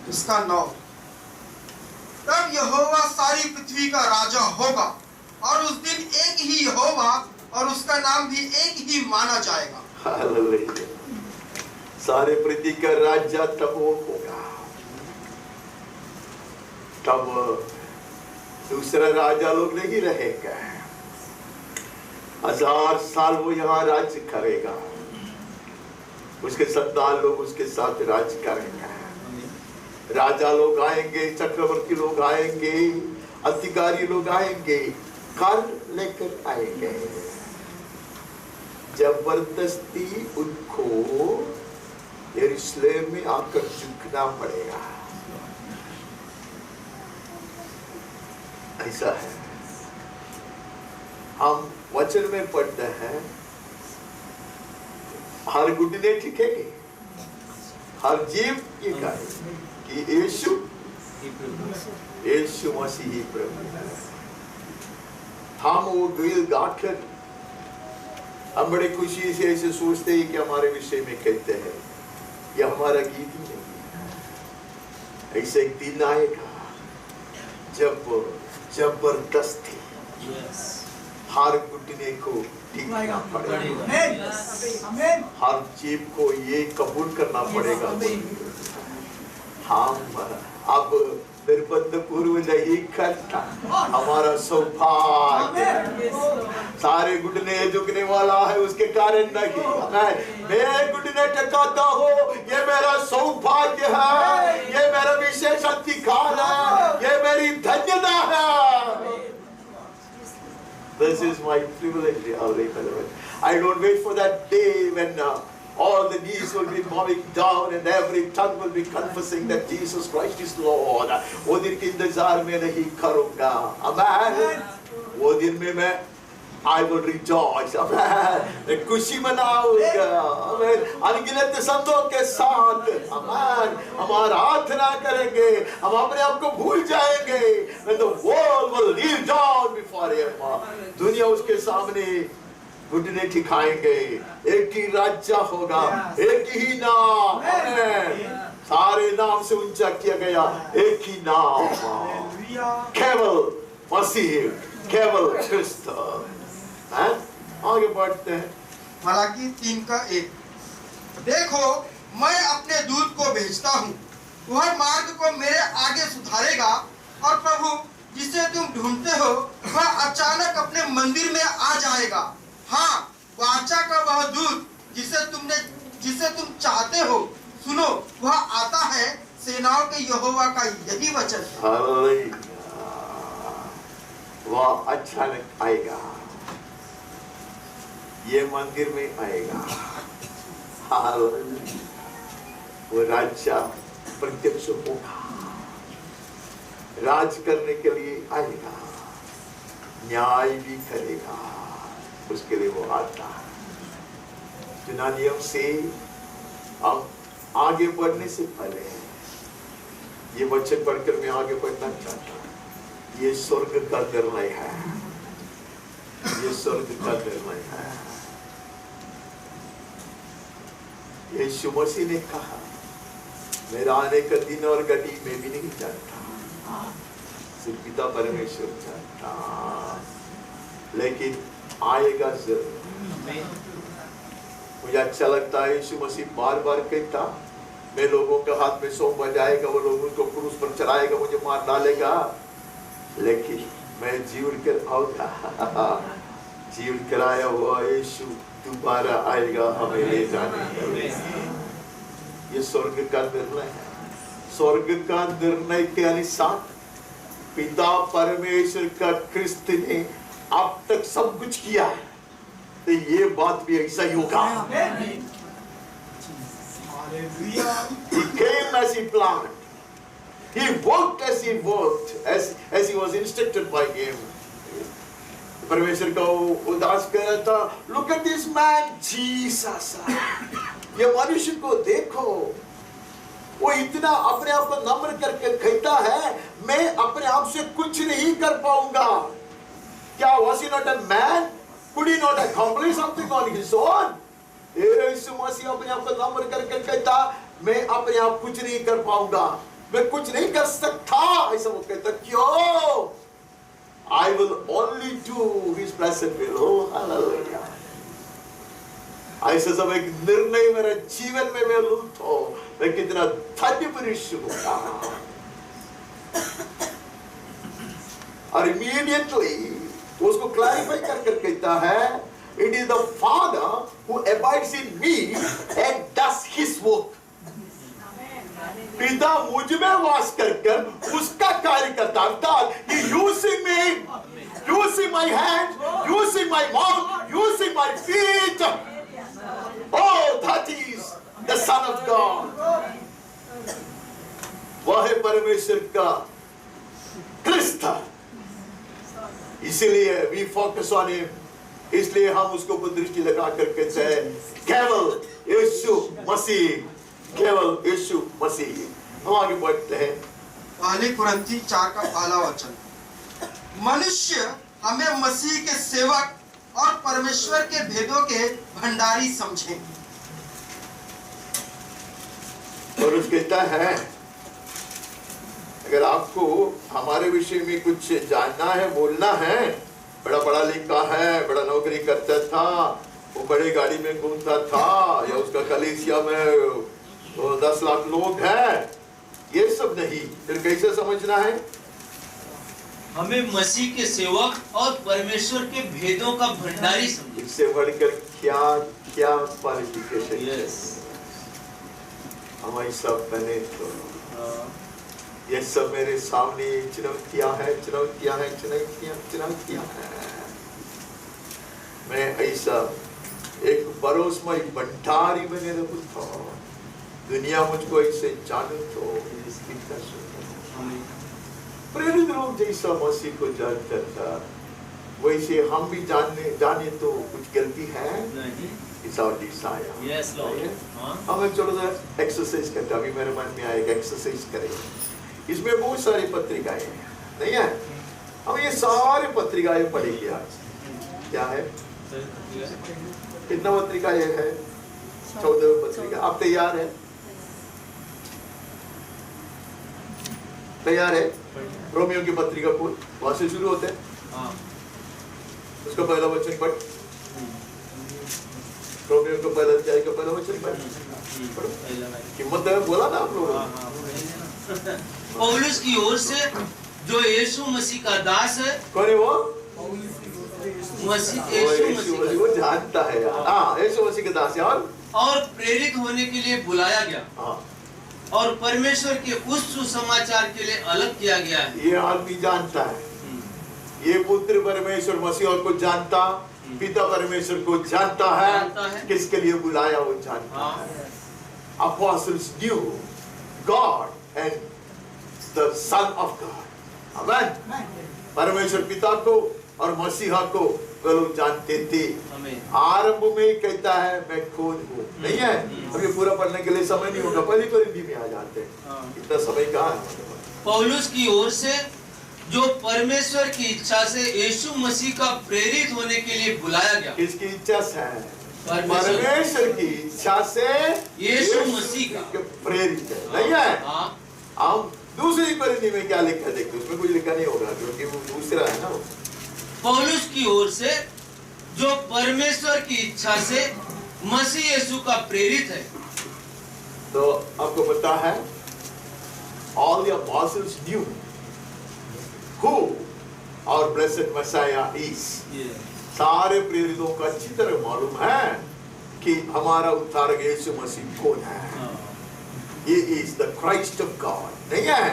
इसका 9 तब यहोवा सारी पृथ्वी का राजा होगा और उस दिन एक ही यहोवा और उसका नाम भी एक ही माना जाएगा। हालेलुया। सारे पृथ्वी का राजा तब वो होगा तब दूसरा राजा लोग नहीं रहेगा, 1000 साल वो यहाँ राज्य करेगा, उसके संतान लोग उसके साथ राज्य करेंगे। राजा लोग आएंगे, चक्रवर्ती लोग आएंगे, अधिकारी लोग आएंगे, कर लेकर आएंगे। जबरदस्ती उनको यरूशलेम में आकर झुकना पड़ेगा। ऐसा है। हम वचन में पढ़ते हैं, हर घुटने टिकेंगे, हर जीव ये कहे कि यीशु मसीह ही प्रभु है। हम वो दिल गाकर हम बड़े खुशी से ऐसे सोचते हैं कि हमारे विषय में कहते हैं, यह हमारा गीत ही नहीं है। ऐसे एक दिन आएगा जब जबरदस्ती हर घुटने को टिकना पड़ेगा, हर जीव को ये कबूल करना पड़ेगा। हम अब निर्बंध पूर्व नहीं करता, हमारा सौभाग्य सारे घुटने झुकने वाला है उसके कारण नहीं, मैं घुटने टकाता हूँ, ये मेरा सौभाग्य है, ये मेरा विशेष अधिकार है, ये मेरी धन्यता है। This is my privilege. I don't wait for that day when all the knees will be bowing down and every tongue will be confessing that Jesus Christ is Lord. वो दिन के इंतजार में नहीं करूँगा, amen. वो दिन में मैं I will rejoice, amen. मैं खुशी मनाऊँगा, amen. अनगिनत संतों के साथ, amen. हम आराधना करेंगे, हम अपने आप को भूल जाएंगे. When the world will kneel down before Him, दुनिया उसके सामने घुटने ठिकाएंगे, एक ही राज्य होगा, एक ही नाम, सारे नाम से ऊंचा किया गया एक ही नाम, केवल मसीह, केवल क्रिस्त। आगे बढ़ते हैं। मलाकी 3:1। देखो मैं अपने दूत को भेजता हूँ, वह मार्ग को मेरे आगे सुधारेगा, और प्रभु जिसे तुम ढूंढते हो वह अचानक अपने मंदिर में आ जाएगा। हाँ, वाचा का वह दूत जिसे तुम चाहते हो, सुनो वह आता है, सेनाओं के यहोवा का यही वचन है। वह अचानक आएगा, ये मंदिर में आएगा, वो राजा प्रत्यक्ष होगा, राज करने के लिए आएगा, न्याय भी करेगा, उसके लिए वो आता है। यूनानियों से हम आगे बढ़ने से पहले ये वचन पढ़कर मैं आगे बढ़ना चाहता हूँ। ये स्वर्ग का निर्णय है, ये स्वर्ग का निर्णय है। यीशु मसीह ने कहा, मेरा आने का दिन और घड़ी मैं भी नहीं जानता, सिर्फ पिता परमेश्वर जानता, लेकिन आएगा जरूर। मुझे अच्छा लगता है यीशु मसीह बार बार कहता, मैं लोगों के हाथ में सौंपा जाएगा, वो लोग उनको क्रूस पर चढ़ाएगा, मुझे मार डालेगा, लेकिन मैं जीवन कर आऊंगा। जीवन कराया हुआ यीशु दोबारा आएगा हमें ले जाने के लिए। ये स्वर्ग का निर्णय है। स्वर्ग का निर्णय के अनुसार पिता परमेश्वर का क्रिस्त ने अब तक सब कुछ किया है, तो ये बात भी ऐसा ही होगा। He came as he planned. He worked as he worked, as he was instructed by him. परमेश्वर का उदास कर रहा था, look at this man Jesus. ये मनुष्य को देखो, वो इतना अपने आप को नम्र करके कहता है, मैं अपने आप से कुछ नहीं कर पाऊंगा। क्या was he not a man? Could he not accomplish something on his own? यीशु मसीह अपने आप को नम्र करके कहता, मैं अपने आप कुछ नहीं कर पाऊंगा, मैं कुछ नहीं कर सकता। ऐसा वो कहता, क्यों? I will only do His blessed will. Oh, hallelujah. ऐसा सब एक निर्णय मेरे जीवन में मैं कितना धन्य पुरुष हूँ। और इमीडिएटली उसको क्लैरिफाई कर कहता है, it is the father who abides in me and does his work. पिता मुझ में वास कर उसका कार्य करता, अर्थात using me, using my hand, using my mouth, using my feet. Oh, that is the Son of God. वह है परमेश्वर का क्रिस्त। इसलिए we focus on him, इसलिए हम उसको दृष्टि लगा कर कहते हैं केवल यीशु मसीह, केवल यीशु मसीह। हम आगे बढ़ते हैं। पहली कुरिन्थी 4 का पहला वचन, मनुष्य हमें मसीह के सेवक और परमेश्वर के भेदों के भंडारी समझे। और उसके कहता है, अगर आपको हमारे विषय में कुछ जानना है, बोलना है, बड़ा पढ़ा लिखा है, बड़ा नौकरी करता था, वो बड़े गाड़ी में घूमता था, या उसका कलीसिया में 10 लाख लोग हैं, ये सब नहीं, फिर कैसे समझना है? हमें मसीह के सेवक और परमेश्वर के भेदों का भंडारी समझे। इससे बढ़कर क्या क्या क्वालिफिकेशन? यस, हमारी सब बने तो ये सब मेरे सामने चुनौतियां हैं, चुनौतियां हैं, चुनौतियां हैं। मैं ऐसा एक भरोसेमय भंडारी बने रहूं तो दुनिया मुझको ऐसे जाने तो इसकी प्रेरित लोग जैसा मसीह को जानता था, वैसे हम भी जाने तो कुछ गलती है नहीं। It's our desire. Yes, Lord. हम चलो एक्सरसाइज करते, अभी मेरे मन में आएगा एक्सरसाइज करेंगे। इसमें बहुत सारी पत्रिकाएं हैं, नहीं है? हम ये सारे पत्रिकाएं पढ़ेंगे आज। क्या है? कितना पत्रिकाएं है? 14 पत्रिका। आप तैयार है? तैयार है? रोमियो की पत्रिका को वहां से शुरू होते हैं। उसका पहला वचन पढ़। रोमियो का पहला अध्याय का पहला वचन पढ़। हिम्मत है, बोला ना आप लोगों। पौलुस की ओर से जो यीशु मसीह का दास है। कौन है वो? यीशु मसीह वो जानता है यार। हाँ, यीशु मसीह के दास है। और प्रेरित होने के लिए बुलाया गया। हाँ। और परमेश्वर के उस सुसमाचार के लिए अलग किया गया है। ये आदमी जानता है, ये पुत्र परमेश्वर मसीह को जानता, पिता परमेश्वर को जानता है, किसके लिए बुलाया वो जानता है। Apostles knew God and the Son of God. Amen. परमेश्वर पिता को और मसीहा को वे लोग जानते थे। आरंभ में कहता है मैं कौन हूँ, नहीं है? अभी पूरा पढ़ने के लिए समय नहीं होगा, पहली कोरिन्थी में आ जाते हैं। इतना समय कहाँ है? पौलुस की ओर से जो परमेश्वर की इच्छा से यीशु मसीह का प्रेरित होने के लिए बुलाया गया। किसकी इच्छा से? परमेश्वर की इच्छा से यीशु मसीह का प्रेरित है, नहीं है? हम दूसरी कोरिन्थी में क्या लिखा है देखते, उसमें कुछ लिखा नहीं होगा क्योंकि वो दूसरा है ना। पौलुस की ओर से जो परमेश्वर की इच्छा से मसीह यीशु का प्रेरित है। तो आपको पता है all the apostles knew who our blessed Messiah is. सारे प्रेरितों को अच्छी तरह मालूम है कि हमारा उद्धारक यीशु मसीह कौन है। He is the Christ of God, नहीं है?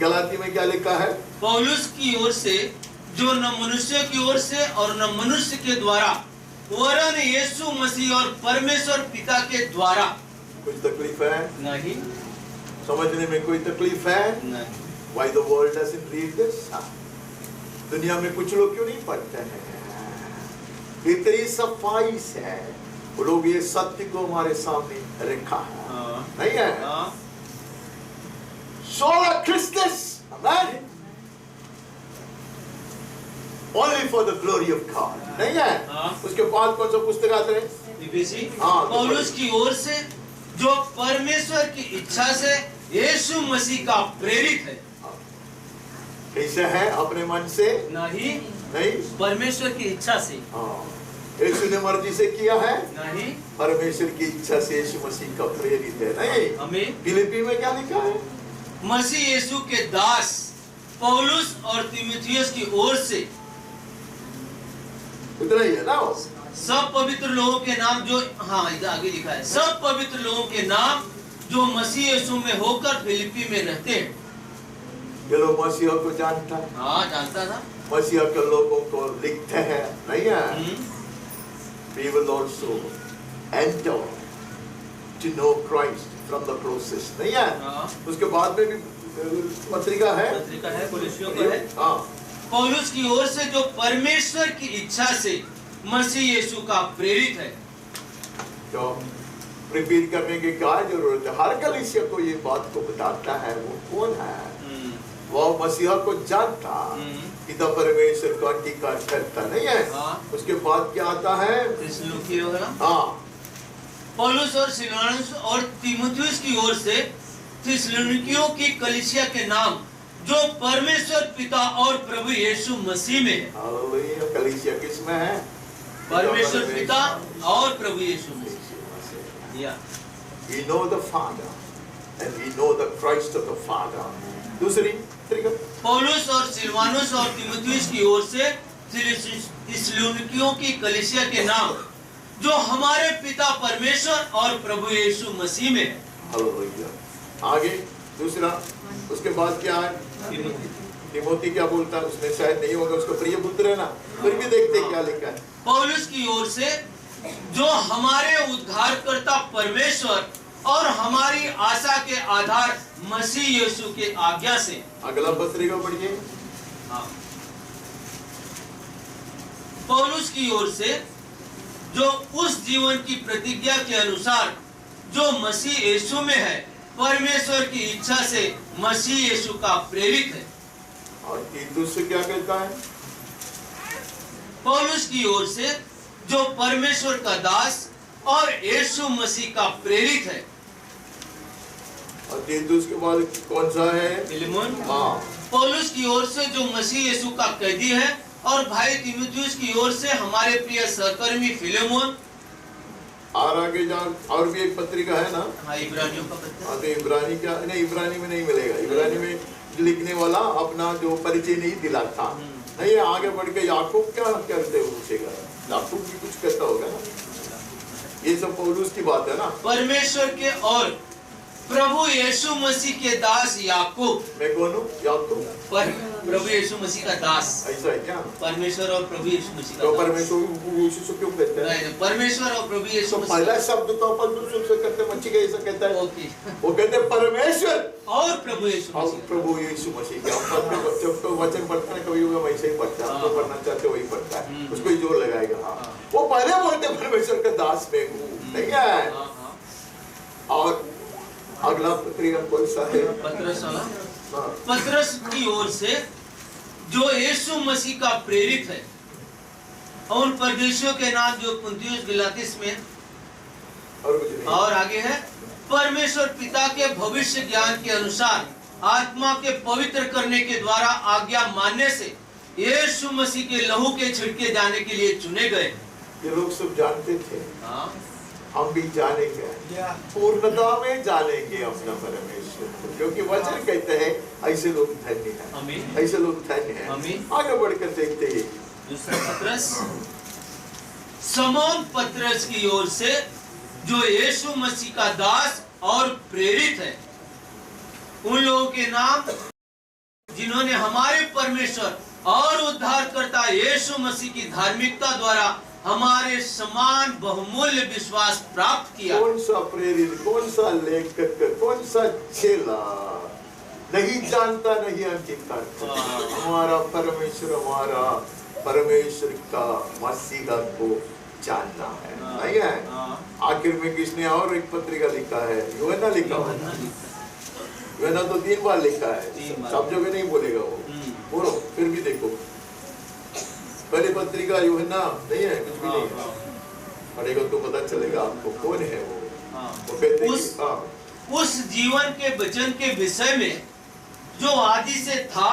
गलाती में क्या लिखा है? पौलुस की ओर से जो न मनुष्य की ओर से और न मनुष्य के द्वारा वरन यीशु मसीह और परमेश्वर पिता के द्वारा। कुछ तकलीफ है? नहीं। समझने में कोई तकलीफ है? नहीं। Why the world doesn't read this? दुनिया में कुछ लोग क्यों नहीं पढ़ते हैं? इतनी सफाई से वो लोग ये सत्य को हमारे सामने रखा है, नहीं है? Sola Christus, amen. Only for the glory of God, नहीं है? उसके बाद कौन सा पुस्तक आते हैं? पौलुस की ओर से जो परमेश्वर की इच्छा से यीशु मसीह का प्रेरित है। कैसे है? अपने मन से नहीं, नहीं, परमेश्वर की इच्छा से। यीशु ने मर्जी से किया है? नहीं, परमेश्वर की इच्छा से यीशु मसीह का प्रेरित है, नहीं? हमें फिलिपी में क्या लिखा है? मसीह यीशु के दास पौलुस और तीमुथियुस की ओर से इतना ही है ना वो। सब पवित्र लोगों के नाम जो, हाँ इधर आगे लिखा है, सब पवित्र लोगों के नाम जो मसीह यीशु में होकर फिलिप्पी में रहते हैं। ये लोग मसीह को जानता है, हाँ जानता था। मसीह के लोगों को लिखते हैं, नहीं है? We will also enter to know Christ from the process, नहीं है? हाँ। उसके बाद में भी पत्रिका है, पत्रिका है पौलुसियों को है। हाँ। पौलुस की ओर से जो परमेश्वर की इच्छा से मसीह यीशु का प्रेरित है। तो प्रिपेयर करने की क्या जरूरत है? हर कलीसिया को ये बात को बताता है वो कौन है। वो मसीहा को जानता, पिता परमेश्वर का अंगीकार करता, नहीं है? हाँ। उसके बाद क्या आता है? थिस्सलुनीकी वगैरह। हाँ। पौलुस और सिलवानुस और तीमुथियुस की ओर से थिस्सलुनीकियों की कलीसिया के नाम जो परमेश्वर पिता और प्रभु यीशु मसीह में है। हालेलुया। कलीसिया किसमें है? परमेश्वर पिता और प्रभु यीशु मसीह। या We know the Father and we know the Christ of the Father. दूसरी तरीका, पौलुस और सिलवानुस और तीमुथियुस की ओर से थिस्सलुनीकियों की कलीसिया के नाम जो हमारे पिता परमेश्वर और प्रभु यीशु मसीह में है। हालेलुया। आगे दूसरा, उसके बाद क्या है? तिमोथी क्या बोलता है? उसने शायद नहीं होगा, उसका प्रिय पुत्र है ना, फिर भी देखते क्या लिखा है। पौलुस की ओर से जो हमारे उद्धारकर्ता परमेश्वर और हमारी आशा के आधार मसीह यीशु के आज्ञा से। अगला पत्रिका पढ़िए। हाँ। पौलुस की ओर से जो उस जीवन की प्रतिज्ञा के अनुसार जो मसीह यीशु में है, परमेश्वर की इच्छा से मसीह यीशु का प्रेरित है। और तीतुस से क्या कहता है? पौलुस की ओर से जो परमेश्वर का दास और यीशु मसीह का प्रेरित है। और तीतुस के बाद कौन सा है? फिलेमोन। हाँ। पौलुस की ओर से जो मसीह यीशु का कैदी है और भाई तीमुथियुस की ओर से हमारे प्रिय सहकर्मी फिलेमोन। और आगे जाओ, और भी एक पत्रिका है ना? हाँ, इब्रानियों का पत्र। हाँ, तो इब्रानी क्या नहीं, इब्रानी में नहीं मिलेगा। इब्रानी में लिखने वाला अपना जो परिचय नहीं दिलाता, नहीं आगे बढ़ के याकूब क्या करते हो पूछेगा, याकूब भी कुछ कहता होगा ना। ये सब पौलुस की बात है ना। परमेश्वर के और प्रभु यीशु मसीह के दास याकूब। मैं कौन हूँ? याकूब। प्रभु यीशु मसीह का दास। ऐसा है क्या? परमेश्वर और प्रभु यीशु मसीह का तो दास। परमेश्वर यीशु क्यों कहते हैं? नहीं, परमेश्वर और प्रभु यीशु तो मसीह। पहला शब्द तो अपन दूसरे से कहते, मच्छी का ऐसा कहता है। ओके। वो कहते हैं परमेश्वर और प्रभु यीशु और मसीह। प्रभु यीशु मसीह के। हम जब तो वचन पढ़ते हैं कभी वैसे ही पढ़ता है, जो पढ़ना चाहते वही पढ़ता है, उसको ही जोर लगाएगा। हाँ, वो पहले बोलते परमेश्वर का दास मैं हूँ, नहीं है? और अगला पत्रिका कौन सा है? पत्रस वाला। पत्रस की ओर से जो यीशु मसीह का प्रेरित है और उन परदेशियों के नाम जो पुन्तियुस गलातिस में और कुछ नहीं। और आगे है परमेश्वर पिता के भविष्य ज्ञान के अनुसार आत्मा के पवित्र करने के द्वारा आज्ञा मानने से यीशु मसीह के लहू के छिड़के जाने के लिए चुने गए। ये लोग सब जानते थे, हाँ। हम भी जानेंगे, पूर्णता में जानेंगे अपना परमेश्वर, क्योंकि वचन कहते हैं ऐसे लोग धन्य हैं। आमीन। ऐसे लोग धन्य हैं। आमीन। आगे बढ़कर देखते हैं दूसरा पत्रस, समौन पत्रस की ओर से जो यीशु मसीह का दास और प्रेरित है, उन लोगों के नाम जिन्होंने हमारे परमेश्वर और उद्धारकर्ता यीशु मसीह की धार्मिकता द्वारा हमारे समान बहुमूल्य विश्वास प्राप्त किया। कौन सा प्रेरित, कौन सा लेखक, कौन सा चेला नहीं जानता, नहीं अंगीकार करता। हमारा परमेश्वर का मसीहा को जानना है, नहीं है? आखिर में किसने और एक पत्रिका लिखा है? यूहन्ना लिखा है। यूहन्ना तो 3 बार लिखा है, सब जगह नहीं बोलेगा वो। बोलो फिर भी देखो, पहली पत्रिका यूहन्ना नहीं है, कुछ भी नहीं है, पढ़ेगा तो पता चलेगा आपको कौन है वो। वो कहते हैं उस जीवन के वचन के विषय में जो आदि से था,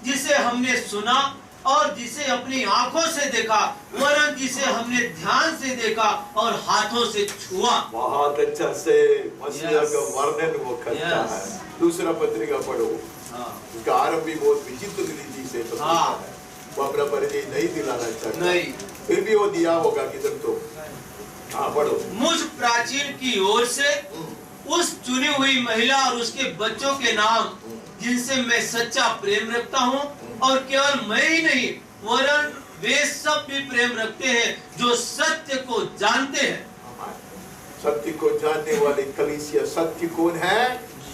जिसे हमने सुना और जिसे अपनी आंखों से देखा, वरन जिसे हमने ध्यान से देखा और हाथों से छुआ। बहुत अच्छा से मसीहा का वर्णन वो करता है। दूसरा पत्रिका पढ़ो, हाँ। उसका आरंभ भी बहुत विचित्र रीति से तो हाँ। है। वो अपना परिचय नहीं दिलाना चाहता, नहीं। फिर भी वो दिया होगा किधर तो। हाँ पढ़ो। मुझ प्राचीन की ओर से उस चुनी हुई महिला और उसके बच्चों के नाम जिनसे मैं सच्चा प्रेम रखता हूँ, और केवल मैं ही नहीं वरन वे सब भी प्रेम रखते हैं जो सत्य को जानते हैं। सत्य को जानने वाली कलीसिया, सत्य कौन है?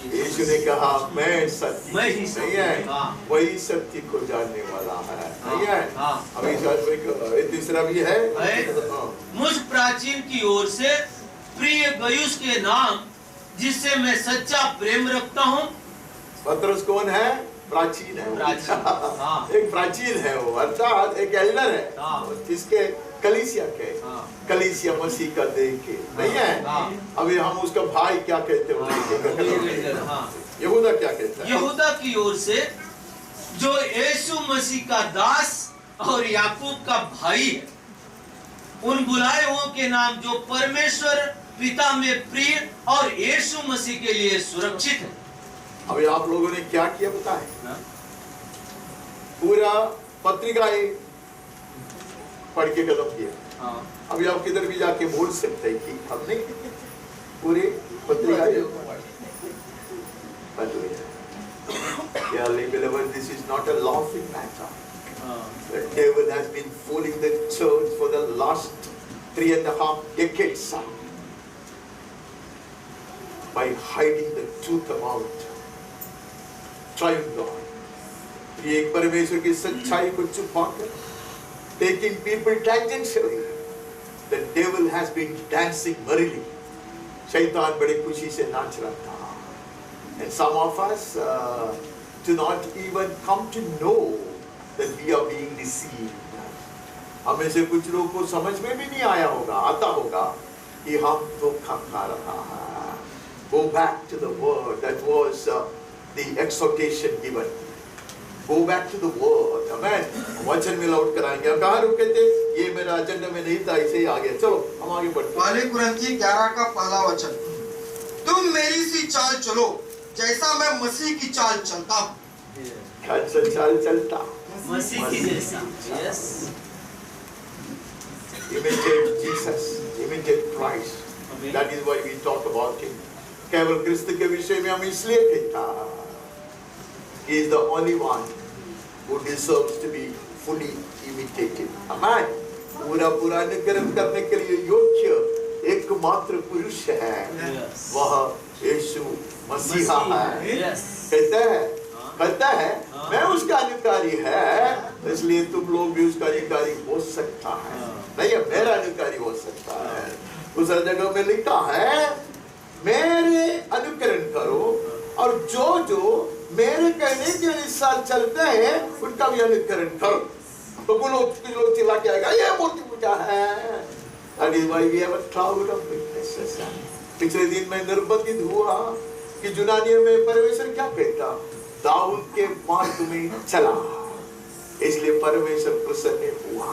यीशु ने कहा मैं सत्य मैं ही नहीं है, हाँ। वही सत्य को जानने वाला है, नहीं है? हाँ। अभी तीसरा भी है, हाँ। मुझ प्राचीन की ओर से प्रिय गयुस के नाम जिससे मैं सच्चा प्रेम रखता हूँ। पतरस कौन है? प्राचीन है, प्राचीन, हाँ। एक प्राचीन है वो, अर्थात एक एल्डर है, हाँ। किसके? कलीसिया के, हाँ। कलीसिया मसीह का देह के, नहीं है? हाँ। अभी हम उसका भाई क्या कहते हैं? हाँ। यहूदा क्या कहता है? यहूदा की ओर से जो यीशु मसीह का दास और याकूब का भाई है, उन बुलाए हुओं के नाम जो परमेश्वर पिता में प्रिय और यीशु मसीह के लिए सुरक्षित है। अभी आप लोगों ने क्या किया पता है? पूरा पत्रिकाएं पढ़ के खत्म किया। हाँ। अभी आप किधर भी जाके बोल सकते हैं कि हमने पूरे पत्रिकाएं पढ़ लिया। This is not a laughing matter. The devil has been fooling the church for the last 3.5 decades by hiding the truth about triune God. ये एक परमेश्वर की सच्चाई को छुपाकर, taking people tangentially. The devil has been dancing merrily. शैतान बड़ी खुशी से नाच रहा था. And some of us do not even come to know that we are being deceived. हमें से कुछ लोगों को समझ में भी नहीं आया होगा, आता होगा कि हम धोखा खा रहा है. Go back to the word that was the exhortation given. Go back to the word. Amen. वचन में लौट कर आएंगे. अब कहाँ रुके थे? ये मेरा एजेंडा में नहीं था, इसे ही आगे. चलो हम आगे बढ़ते हैं. पहले कुरिन्थी 11 का पहला वचन, तुम मेरी सी चाल चलो जैसा मैं मसीह की चाल चलता हूँ. कैसा चाल चलता? मसीह की जैसा. Yes. Imitate Jesus. Imitate Christ. Amen. That is why we talk about him. केवल क्रिस्त के विषय में हम इसलिए कहता. He is the only one who deserves to be fully imitated. Amen. पूरा अनुकरण करने के लिए योग्य एकमात्र पुरुष है. Yes. वह यीशु मसीहा है. Yes. कहता है मैं उसका अधिकारी है, इसलिए तुम लोग भी उसका अधिकारी हो सकता है. नहीं, मेरा अधिकारी हो सकता है. दूसरा जगह में लिखा है मेरे अनुकरण करो और जो मेरे कहने के अनुसार चलते हैं उनका भी अनुकरण करो. तो वो लोग चिल्ला के आएगा ये मूर्ति पूजा है. That is why we have a cloud of witnesses. पिछले दिन मैं निर्बंधित हुआ कि यूनानियों में परमेश्वर क्या कहता, दाऊद के मार्ग में चला, इसलिए परमेश्वर प्रसन्न हुआ.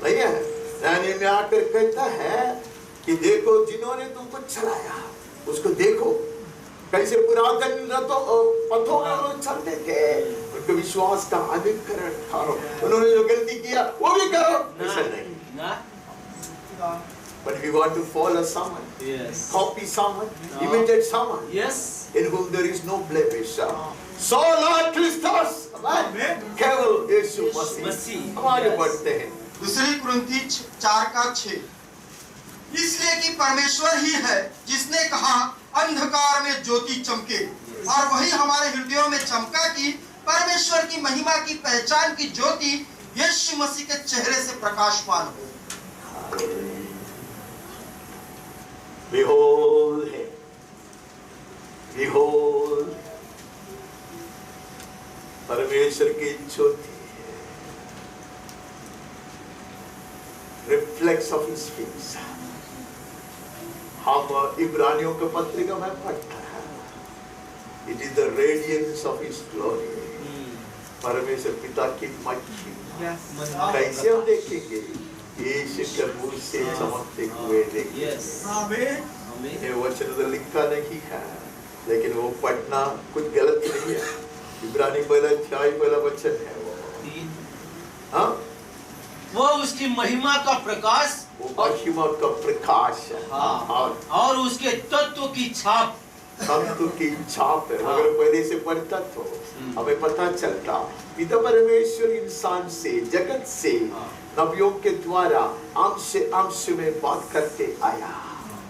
नहीं है? यूनानी में आकर कहता है कि देखो जिन्होंने तुमको चलाया उसको देखो कैसे पुरातन पथों में चलते थे, उनके विश्वास का अनुकरण करो. उन्होंने जो गलती किया वो भी करो. ऐसा नहीं. But if you want to follow someone, Yes. copy someone, imitate someone, Yes. in whom there is no blemish. So Lord Christos, Amen. केवल यीशु मसीह. हम आगे बढ़ते हैं. दूसरी कुरिन्थी 4 का 6, इसलिए कि परमेश्वर ही है जिसने कहा अंधकार में ज्योति चमके, और वही हमारे हृदयों में चमका कि परमेश्वर की महिमा की पहचान की ज्योति यीशु मसीह के चेहरे से प्रकाशमान हो. Behold him. Behold. परमेश्वर की ज्योति reflects of his face. हम इब्रानियों के पत्रिका में पढ़ते हैं. It is the radiance of his glory. परमेश्वर पिता की महिमा. कैसे हम देखेंगे? यीशु के मुंह से चमकते हुए देखेंगे. आमीन. ये वचन तो लिखा नहीं है, लेकिन वो पढ़ना कुछ गलत नहीं है। इब्रानी पहला अध्याय पहला वचन है वो। हाँ, वो उसकी महिमा का प्रकाश वो महिमा का प्रकाश है। हाँ, और उसके तत्व की छाप, तत्व की छाप है। अगर पहले से पढ़ता तो हमें पता चलता पिता परमेश्वर इंसान से, जगत से, नबियों के द्वारा अंश में बात करते आया।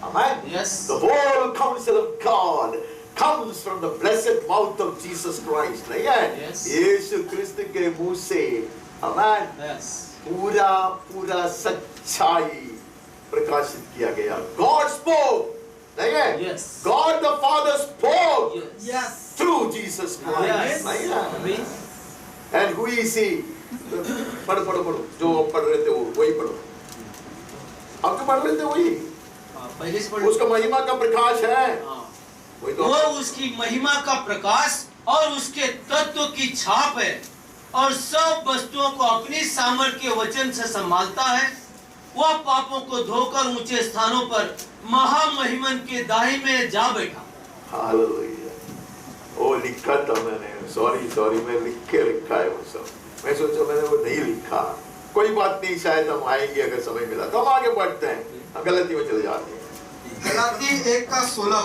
Amen. Yes. The whole counsel of God comes from the blessed mouth of Jesus Christ. नहीं है? Yes. यीशु क्रिस्त के मुंह से, Amen. yes, पूरा सच्चाई प्रकाशित किया गया। God spoke. नहीं है? yes, God the Father spoke yes, through Jesus Christ. yes, नहीं है? अभी And who is he? पढ़ो जो पढ़ रहे थे वो वही पढ़ो। आप जो पढ़ रहे थे वही, पहले से पढ़ो। उसका महिमा का प्रकाश है। हाँ। वही तो वो उसकी महिमा का प्रकाश और उसके तत्व की छाप है, और सब वस्तुओं को अपनी सामर्थ्य के वचन से संभालता है। वह पापों को धोकर ऊंचे स्थानों पर महामहिमन के दाहिने जा बैठा। हालेलुया। वो लिखा था मैंने, सॉरी मैं लिखा है वो सब। मैं सोचा मैंने वो नहीं लिखा। कोई बात नहीं, शायद हम आएंगे अगर समय मिला तो हम आगे बढ़ते हैं, हम गलती में चले जाते हैं। गलाती 1:16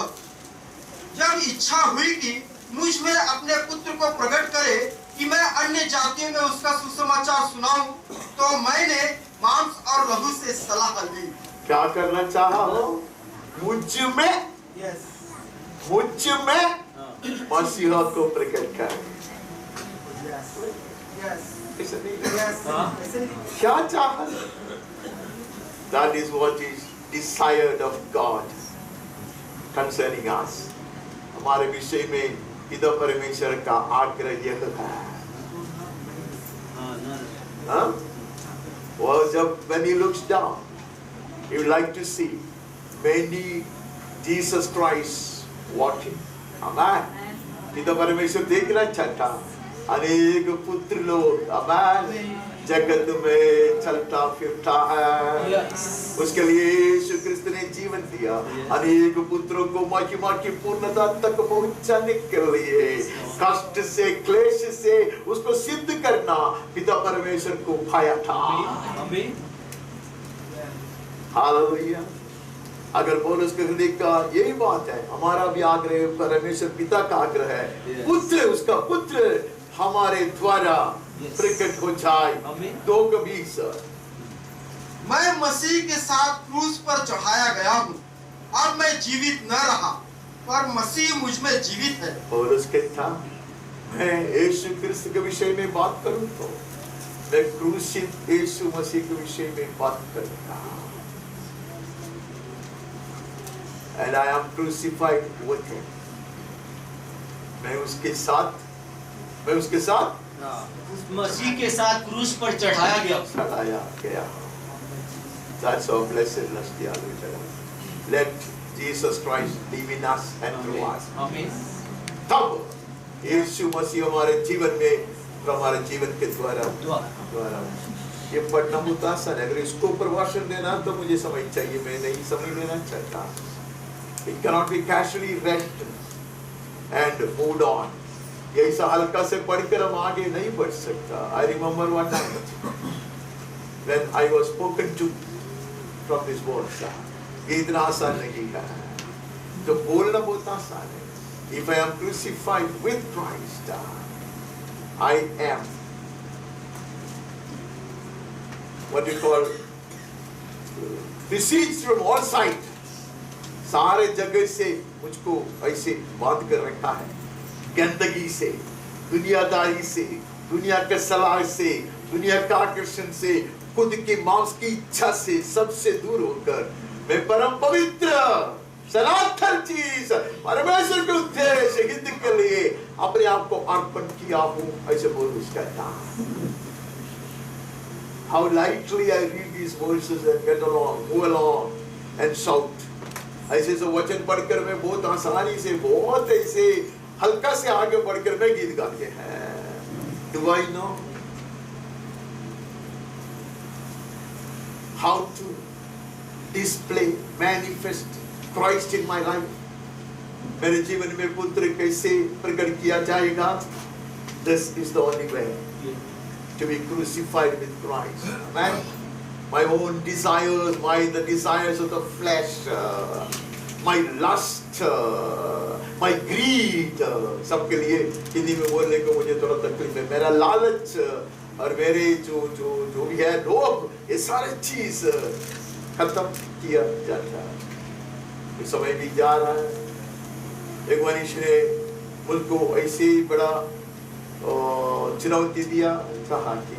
जब इच्छा हुई कि मुझ में अपने पुत्र को प्रकट करे कि मैं अन्य जातियों में उसका सुसमाचार सुनाऊं, तो मैंने मांस और लहू से सलाह ली। क्या करना चाहा हो? मुझ में मसीहा को प्रकट कर। क्या चाहा? That is what is desired of God concerning us. हमारे विषय में पिता परमेश्वर का आग्रह यह है। हाँ? वो जब when he looks down, he would like to see many Jesus Christ walking. Amen. पिता परमेश्वर देखना चाहता अनेक पुत्र लोग अमेन जगत में चलता फिरता है। yes, उसके लिए यीशु क्रिस्त ने जीवन दिया अनेक पुत्रों को महिमा की पूर्णता तक पहुंचाने के लिए। कष्ट से, क्लेश से उसको सिद्ध करना पिता परमेश्वर को भाया था। हालेलुया। अगर पौलुस के हृदय का यही बात है, हमारा भी आग्रह परमेश्वर पिता का आग्रह है, पुत्र, उसका पुत्र हमारे द्वारा प्रकट हो जाए। दो कभी सर, मैं मसीह के साथ क्रूस पर चढ़ाया गया हूँ, अब मैं जीवित न रहा पर मसीह मुझ में जीवित है। पौलुस कहता मैं यीशु क्रिस्त के विषय में बात करूं तो मैं क्रूसित यीशु मसीह के विषय में बात करूंगा। And I am crucified with him. मैं उसके साथ मसीह के साथ क्रूस पर चढ़ाया गया। चढ़ाया गया। That's our blessedness, dear Lord. Let Jesus Christ live in us and through us. तब यीशु मसीह हमारे जीवन में, हमारे जीवन के द्वारा ये पढ़ना बहुत आसान है। अगर इसको प्रभाषण देना तो मुझे समझ चाहिए, मैं नहीं समझ लेना चाहता। It cannot be casually read and moved on. ये ऐसा हल्का से पढ़कर हम आगे नहीं बढ़ सकता। I remember one time when I was spoken to from this words. ये इतना आसान नहीं है। तो बोलना बहुत आसान है। If I am crucified with Christ, I am what we call besieged from all sides. सारे जगह से मुझको ऐसे बांध कर रखा है, गंदगी से, दुनियादारी से, दुनिया के सलाह से, दुनिया का आकर्षण से, खुद के मांस की इच्छा से, सबसे दूर होकर मैं परम पवित्र सनातन चीज परमेश्वर के उद्देश्य हित के लिए अपने आप को अर्पण किया हूँ, ऐसे बोल कहता। How lightly I read these verses and get along, move along and shout. ऐसे जो वचन पढ़कर मैं बहुत आसानी से, बहुत ऐसे हल्का से आगे बढ़कर मैं गीत गाते हैं। Do I know how to display, manifest Christ in my life? मेरे जीवन में पुत्र कैसे प्रकट किया जाएगा? This is the only way to be crucified with Christ. Amen. My own desires, the desires of the flesh, my lust, my greed, सबके लिए हिंदी में बोलने को मुझे थोड़ा तकलीफ है। मेरा लालच और मेरे जो भी है लोभ, ये सारे चीज खत्म किया जाता है। ये समय भी जा रहा है। एक मनुष्य ने मुझको ऐसे ही बड़ा चुनौती दिया, कहा कि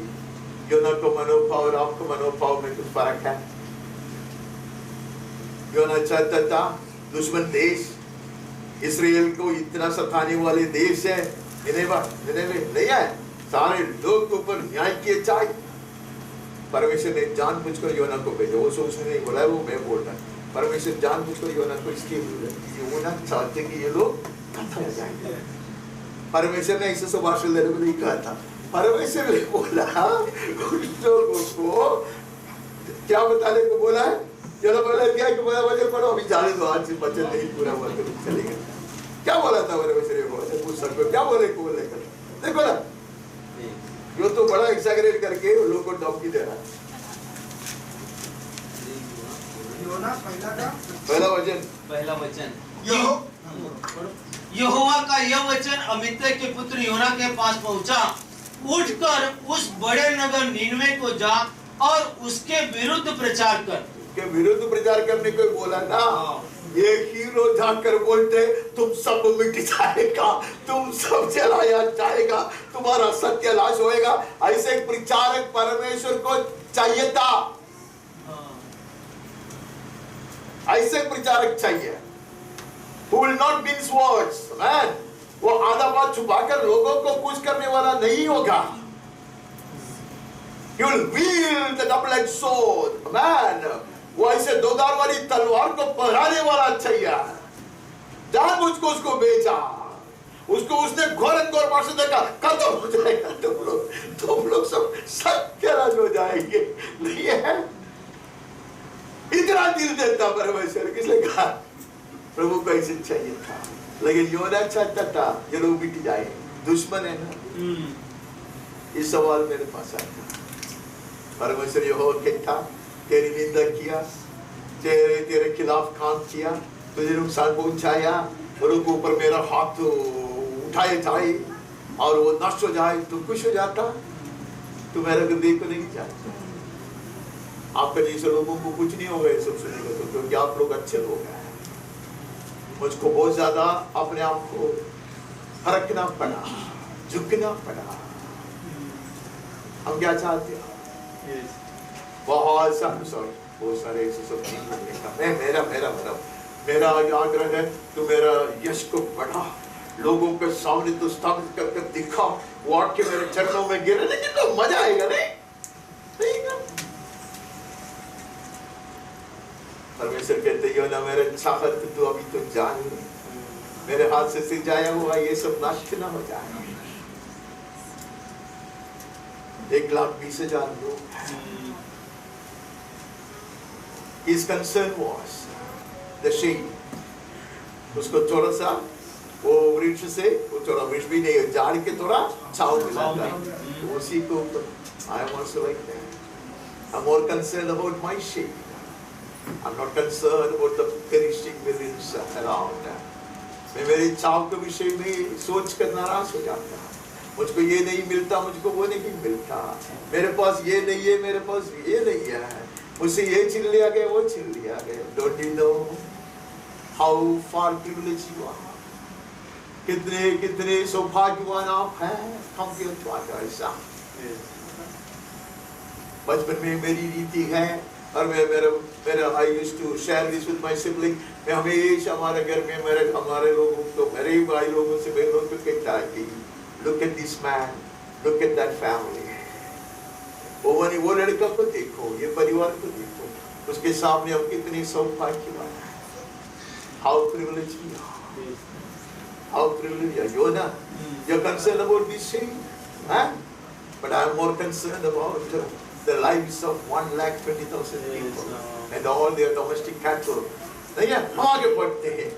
योना को मनोभाव और आपको मनोभाव में कुछ फर्क है। योना चाहता था दुश्मन देश इस्राएल को इतना सताने वाले देश है, निनेवे नहीं है, सारे लोग के ऊपर न्याय किए जाए। परमेश्वर ने जानबूझकर योना को भेजा। वो उसने नहीं बोला, वो मैं बोल रहा हूँ। परमेश्वर जानबूझकर योना को इसलिए भेजा, योना चाहते कि ये लोग खत्म हो जाएंगे। परमेश्वर ने ऐसे सुभाषण देने को नहीं कहा था। परमेश्वर ने बोला उन लोगों को क्या बताने को बोला है? योना बोला क्या कि बोला वचन पढ़ो, अभी जाने दो, आज से वचन नहीं पूरा हुआ तो चलेगा। क्या बोला था परमेश्वर को? पूछ सकते हो क्या बोले को लेकर? देखो ना, यो तो बड़ा एक्सैगरेट करके उन लोगों को डॉक्टरी दे रहा है। योना पहला वचन यहोवा का यह वचन अमित्तै के पुत्र योना के पास पहुंचा, उठकर उस बड़े नगर नीनवे को जा और उसके विरुद्ध प्रचार कर। के विरुद्ध प्रचार करने को बोला ना, ये हीरो जाकर बोलते तुम सब मिट जाएगा, तुम सब जलाया जाएगा, तुम्हारा सत्यानाश होएगा। ऐसे एक प्रचारक परमेश्वर को चाहिए था, ऐसे प्रचारक चाहिए। Who will not mince words, man. वो आधा बात छुपाकर लोगों को खुश करने वाला नहीं होगा। He will wield the double-edged sword, man. वो ऐसे दो-धार वाली तलवार को पहराने वाला चाहिए। जानबूझ को उसको बेचा, उसको उसने घोर भाषण देखा, खत्म हो जाएगा, तुम लोग सब सत्यानाश हो जाएंगे। नहीं है, इतना दिल देता परमेश्वर। किसने कहा? प्रभु को ऐसे चाहिए था, लेकिन योना चाहता था ये लोग मिट जाए, दुश्मन है ना। इस सवाल मेरे पास आया, परमेश्वर यहोवा कहता तेरी निंदा किया, तेरे खिलाफ काम किया, तुझे नुकसान पहुंचाया, और के ऊपर मेरा हाथ उठाए जाए और वो नष्ट हो जाए, तू खुश हो जाता? तू मेरा हृदय को नहीं जानता। आपके जैसे लोगों को कुछ नहीं होगा ये सब सुनेगा तो, क्योंकि आप लोग अच्छे लोग हैं। मुझको बहुत ज्यादा अपने आप को फरकना पड़ा, झुकना पड़ा। हम क्या चाहते हैं? बहुत सारे ऐसे सब मेरा आग्रह है तो मेरा यश को बढ़ा, लोगों के सामने तो स्थापित करके दिखा, वो आके मेरे चरणों में गिरे, लेकिन तो मजा आएगा नहीं। परमेश्वर कहते योना मेरे चाहत तू अभी तो जान, मेरे हाथ से सिंचाया हुआ ये सब नष्ट न हो जाए। 1,20,000 लोग। His concern was the sheep. उसको थोड़ा सा वो वृक्ष से, वो थोड़ा वृक्ष भी नहीं, झाड़ के थोड़ा छांव मिलाता है, उसी को I am also like that. I'm more concerned about my sheep. I'm not concerned about the perishing millions around. मैं मेरी चाव के विषय में सोच कर नाराज हो जाता। मुझको ये नहीं मिलता, मुझको वो नहीं मिलता, मेरे पास ये नहीं है, मेरे पास ये नहीं है, मुझसे ये छीन लिया गया, वो छीन लिया गया। Don't you know how far privileged you are? कितने कितने सौभाग्यवान आप हैं compared to others. बचपन में मेरी रीति है, और मेरा I used to share this with my sibling. मैं हमेशा हमारे घर में हमारे लोगों को, मेरे ही भाई लोगों से बहनों को कहता है कि look at this man, look at that family. वो लड़का को देखो, ये परिवार को देखो, उसके सामने हम कितने सौभाग्यवान हैं। How privileged we are. How privileged we are. Yona, you're concerned about this thing, huh? But I'm more concerned about the lives of 1,20,000 people and all their domestic cattle. नहीं है, आगे बढ़ते हैं।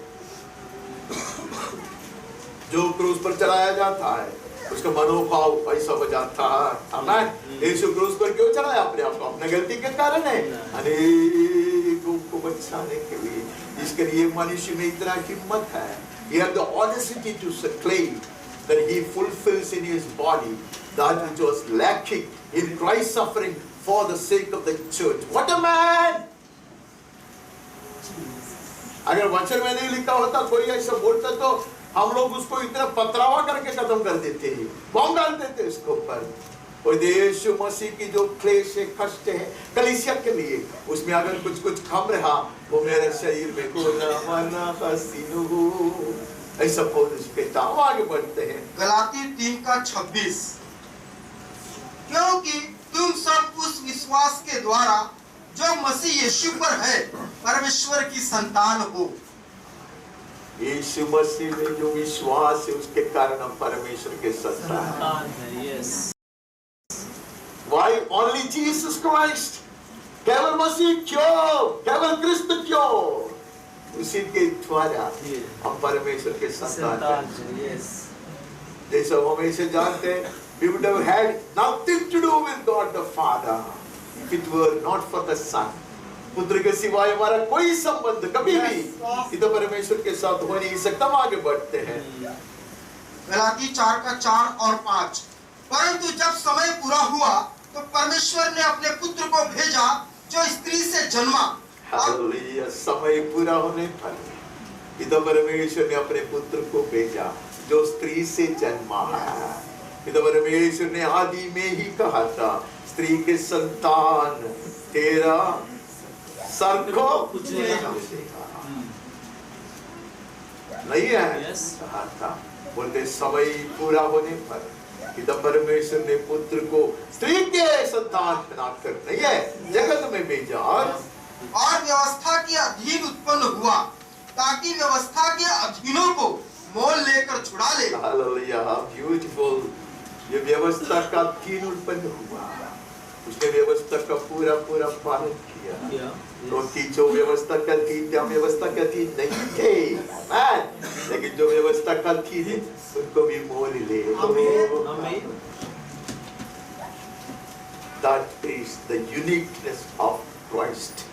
जो क्रूस पर चढ़ाया जाता है उसका मनोभाव ऐसा हो जाता है। आमीन। यीशु क्रूस पर क्यों चढ़ाया? अपने आप को, अपने गलती के कारण है, अनेकों को बचाने के लिए। इसके लिए मनुष्य में इतना हिम्मत है, he had the audacity to claim that he fulfills in his body that which was lacking in Christ's suffering for the sake of the church. What a man! अगर वचन में नहीं लिखा होता, कोई ऐसा बोलता तो हम लोग उसको इतना पतरावा करके खत्म कर देते हैं, बॉम्ब डाल देते उसके ऊपर। और यीशु मसीह की जो क्लेश है, कष्ट है कलीसिया के लिए, उसमें अगर कुछ कुछ कम रहा, वो मेरे शरीर में को मरना हसीनु, ऐसा पौलुस कहता। हम आगे बढ़ते हैं गलाती 3:26, क्योंकि तुम सब उस विश्वास के द्वारा जो मसीह यीशु पर है परमेश्वर की संतान हो। यीशु मसीह में जो विश्वास है उसके कारण हम परमेश्वर के संतान हैं। Why only Jesus Christ? केवल मसीह क्यों? केवल क्रिस्त क्यों? उसी के द्वारा हम परमेश्वर के संतान हैं। जैसा हम हमेशा जानते हैं, we would have had nothing to do with God the Father if it were not for the Son. पुत्र के सिवाय हमारा कोई संबंध कभी भी इधर परमेश्वर के साथ हो नहीं सकता। हम आगे बढ़ते हैं गलाती 4:4 और 5, परंतु जब समय पूरा हुआ तो परमेश्वर ने अपने पुत्र को भेजा जो स्त्री से जन्मा। हालेलुया। समय पूरा होने पर इधर परमेश्वर ने अपने पुत्र को भेजा जो स्त्री से जन्मा है। इधर परमेश्वर ने आदि में ही कहा था, स्त्री के संतान तेरा सर को कुचलेगा। नहीं है कहा था, बोलते समय पूरा होने पर इधर परमेश्वर ने पुत्र को स्त्री के संतान बनाकर नहीं है जगत में भेजा और व्यवस्था के अधीन उत्पन्न हुआ ताकि व्यवस्था के अधीनों को मोल लेकर छुड़ा ले। Hallelujah, beautiful. ये व्यवस्था का अधीन उत्पन्न हुआ, उसने व्यवस्था का पूरा पूरा पालन किया। क्योंकि जो व्यवस्था का अधीन थे, हम व्यवस्था के अधीन नहीं थे, लेकिन जो व्यवस्था का अधीन है उनको भी मोल ले। That is the uniqueness of Christ.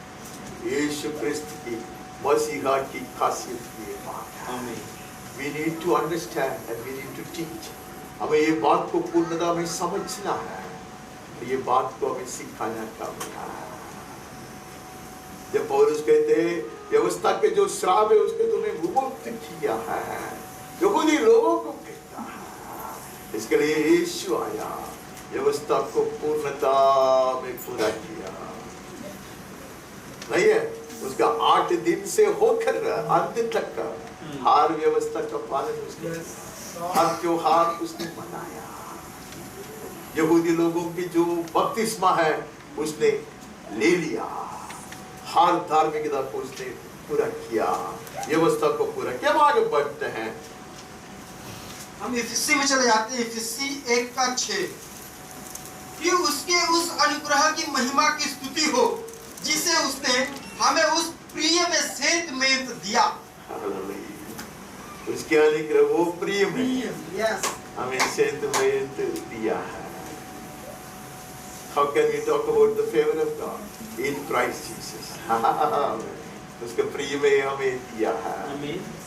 यीशु क्रिस्त की मसीहा की खासियत ये बात है। We need to understand and we need to teach. हमें ये बात को पूर्णता में समझना है, ये बात को हमें सिखाना चाहिए। जब पौलुस कहते हैं व्यवस्था के जो श्राप है उसके तुम्हें विमुक्त किया है, यहूदी लोगों को कहता है, इसके लिए यीशु आया, व्यवस्था को पूर्णता में पूरा किया। नहीं है, उसका 8 दिन से होकर अंत तक का हर व्यवस्था का पालन उसने, हर त्योहार उसने मनाया। यहूदी लोगों की जो बपतिस्मा है उसने ले लिया, हर धार्मिकता को उसने पूरा किया, व्यवस्था को पूरा किया। हम आगे बढ़ते हैं, हम इफिसी में चले जाते हैं। इफिसी 1:6, कि उसके उस अनुग्रह की महिमा की स्तुति हो जिसे उसने हमें उस प्रिय में सेंत में दिया। उसके अनुग्रह वो प्रिय में हमें सेंत में दिया है। How can we talk about the favor of God in Christ Jesus? उसके प्रिय में हमें दिया है।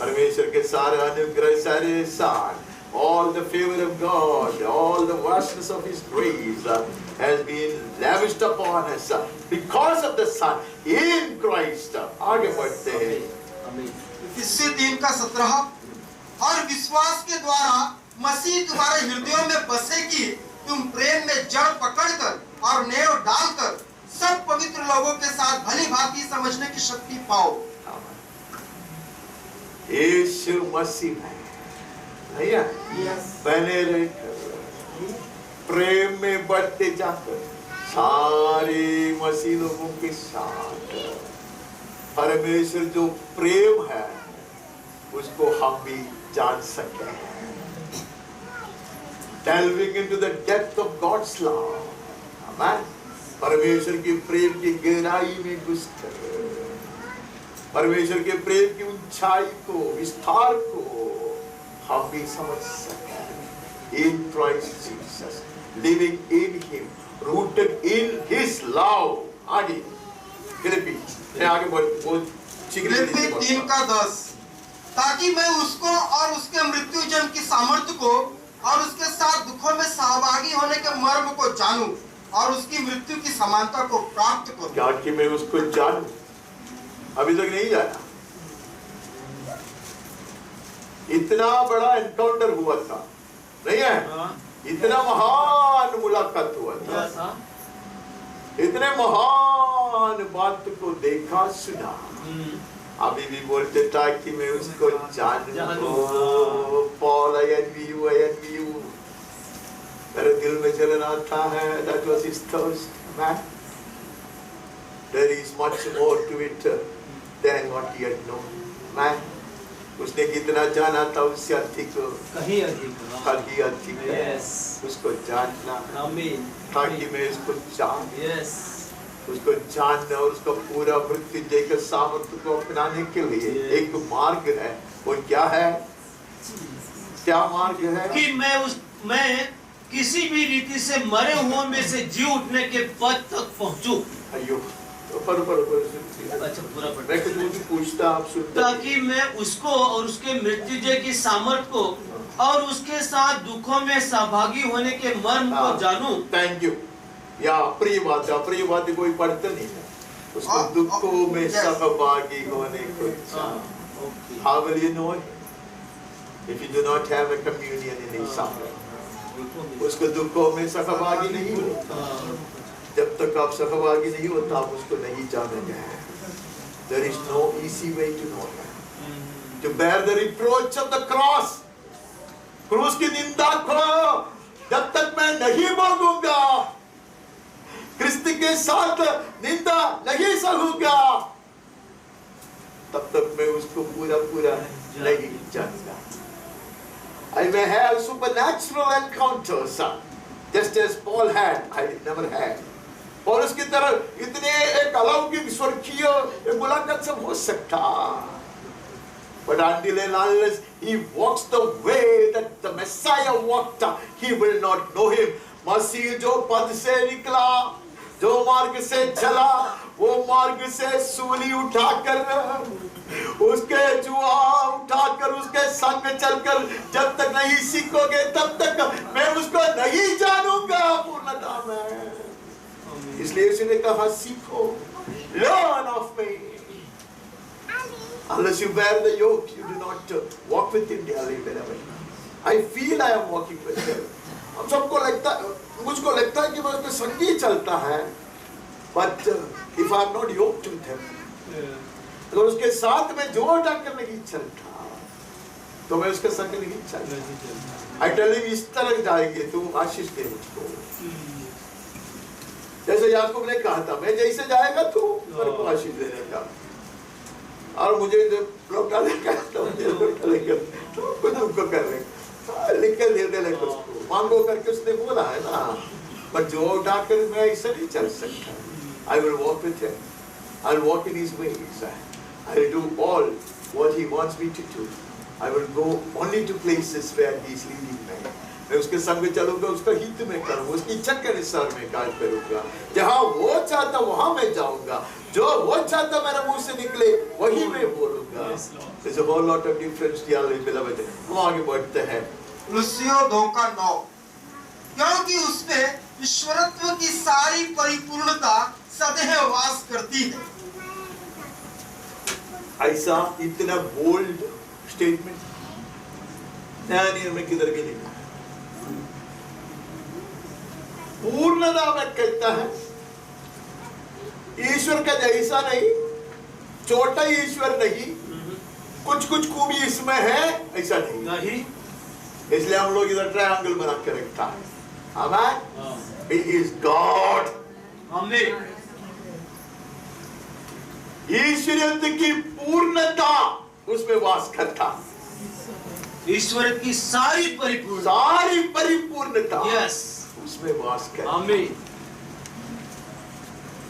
परमेश्वर के सारे अनुग्रह, सारे एहसान, all the favor of God, all the vastness of His grace has been lavished upon us because of the Son in Christ. आगे बढ़ते हैं। इफिसी 3:17, और विश्वास के द्वारा मसीह तुम्हारे हृदयों में बसेगी, तुम प्रेम में जड़ पकड़कर और नेव डालकर सब पवित्र लोगों के साथ भली भांति समझने की शक्ति पाओ। यीशु मसीह में बने रहकर प्रेम में बढ़ते जाकर सारे मसीह लोगों के साथ परमेश्वर जो प्रेम है उसको हम भी जान सके। Delving into the depth of God's love, amen. परमेश्वर के प्रेम की गहराई में घुसकर परमेश्वर के प्रेम की ऊंचाई को, विस्तार को हम भी समझ सकते हैं। In Christ Jesus, living in Him, rooted in His love. आगे फिलिपी मैं आगे बोल फिलिपी 3:10 ताकि मैं उसको और उसके मृत्यु जन्म की सामर्थ्य को और उसके साथ दुखों में सहभागी होने के मर्म को जानूं और उसकी मृत्यु की समानता को प्राप्त करूं। क्या कि मैं उसको जानूं? अभी तक नहीं जाना। इतना बड़ा एनकाउंटर हुआ था, नहीं है? इतना महान मुलाकात हुआ था, इतने महान बात को देखा सुना। अभी भी बोलते था कि मैं उसको जानूं। पॉल I envy you, मेरे दिल में जलन आता है। That was his thirst, man. There is much more to it than what he had known, man. उसने कितना जाना था उससे अधिक कहीं अधिक yes. उसको जानना ताकि मैं उसको yes. उसको जानना और उसका पूरा मृत्युंजय के सामर्थ्य को अपनाने के लिए एक मार्ग है। वो क्या है? क्या मार्ग है? कि मैं किसी भी रीति से मरे हुओं में से जी उठने के पद तक पहुंचूं। अयो अच्छा पूरा मैं कुछ पूछता आप सुनते। ताकि मैं उसको और उसके मृत्युंजय की सामर्थ्य को और उसके साथ दुखों में सहभागी होने के मर्म को जानूं। Thank you. या प्रिय बात कोई पढ़ते नहीं है। उसको दुखों में सहभागी होने को How will you know it? If you do not have a communion in His suffering. उसको दुखों में सहभागी नहीं होता। जब तक आप सहभागी नहीं होता आप उसको नहीं जानेंगे। There is no easy way to know that. To bear the reproach of the cross. क्रूस की निंदा को जब तक मैं नहीं भोगूंगा, क्रिस्त के साथ निंदा नहीं सहूंगा, तब तक मैं उसको पूरा नहीं जानूंगा। I may have supernatural encounters, just as Paul had. I never had. और उसकी तरह इतने एक अलौकिक स्वर्गीय मुलाकात से हो सकता, but until and unless he walks the way that the Messiah walked, he will not know him. मसीह जो पद से निकला, जो मार्ग से चला, वो मार्ग से सूली उठाकर, उसके जुआ उठाकर, उसके संग चलकर जब तक नहीं सीखोगे तब तक मैं उसको नहीं जानूंगा पूर्णता में। इसलिए उसने कहा सीखो, learn of me. Unless you bear the yoke, you do not walk with him daily wherever. I feel I am walking with him. हम सबको लगता, मुझको लगता है कि मैं उसके संग ही चलता है, but if I am not yoked with him, अगर उसके साथ में जोड़ डालकर नहीं चलता, तो मैं उसके संग नहीं चलता। I tell him इस तरह जाएंगे, तू आशीष दे मुझको। जैसे याकूब ने कहा था, मैं जैसे जाएगा तू मेरे को आशीष देने का, और मुझे लौटा लेगा तो मुझे लौटा लेगा, तो कुछ उनको कर लेगा, लिख कर दे दे लेगा उसको, मांगो करके उसने बोला है ना। पर जो उठाकर मैं ऐसा नहीं चल सकता। I will walk with him. I will walk in his ways. I will do all what he wants me to do. I will go only to places where he is leading me. मैं उसके संग में चलूंगा, उसका हित में करूंगा, उसकी इच्छा के अनुसार मैं कार्य करूंगा। जहाँ वो चाहता वहाँ मैं जाऊंगा, जो वो चाहता मेरे मुंह से निकले वही मैं बोलूंगा। There's a whole lot of difference, dearly beloved. हम आगे बढ़ते हैं। लुसियो 2:9 क्योंकि उसमें ईश्वरत्व की सारी परिपूर्णता सदैव वास करती है। ऐसा इतना बोल्ड स्टेटमेंट नया नियम में किधर भी नहीं। पूर्णता में कहता है ईश्वर का जैसा नहीं, छोटा ईश्वर नहीं, कुछ खूबी इसमें है ऐसा नहीं। इसलिए हम लोग इधर ट्रायंगल बना के रखता है। आमेन। He is God. आमीन। ईश्वरत्व की पूर्णता उसमें वास करता, ईश्वर की सारी परिपूर्णता यस उसमें वास करता। आमीन।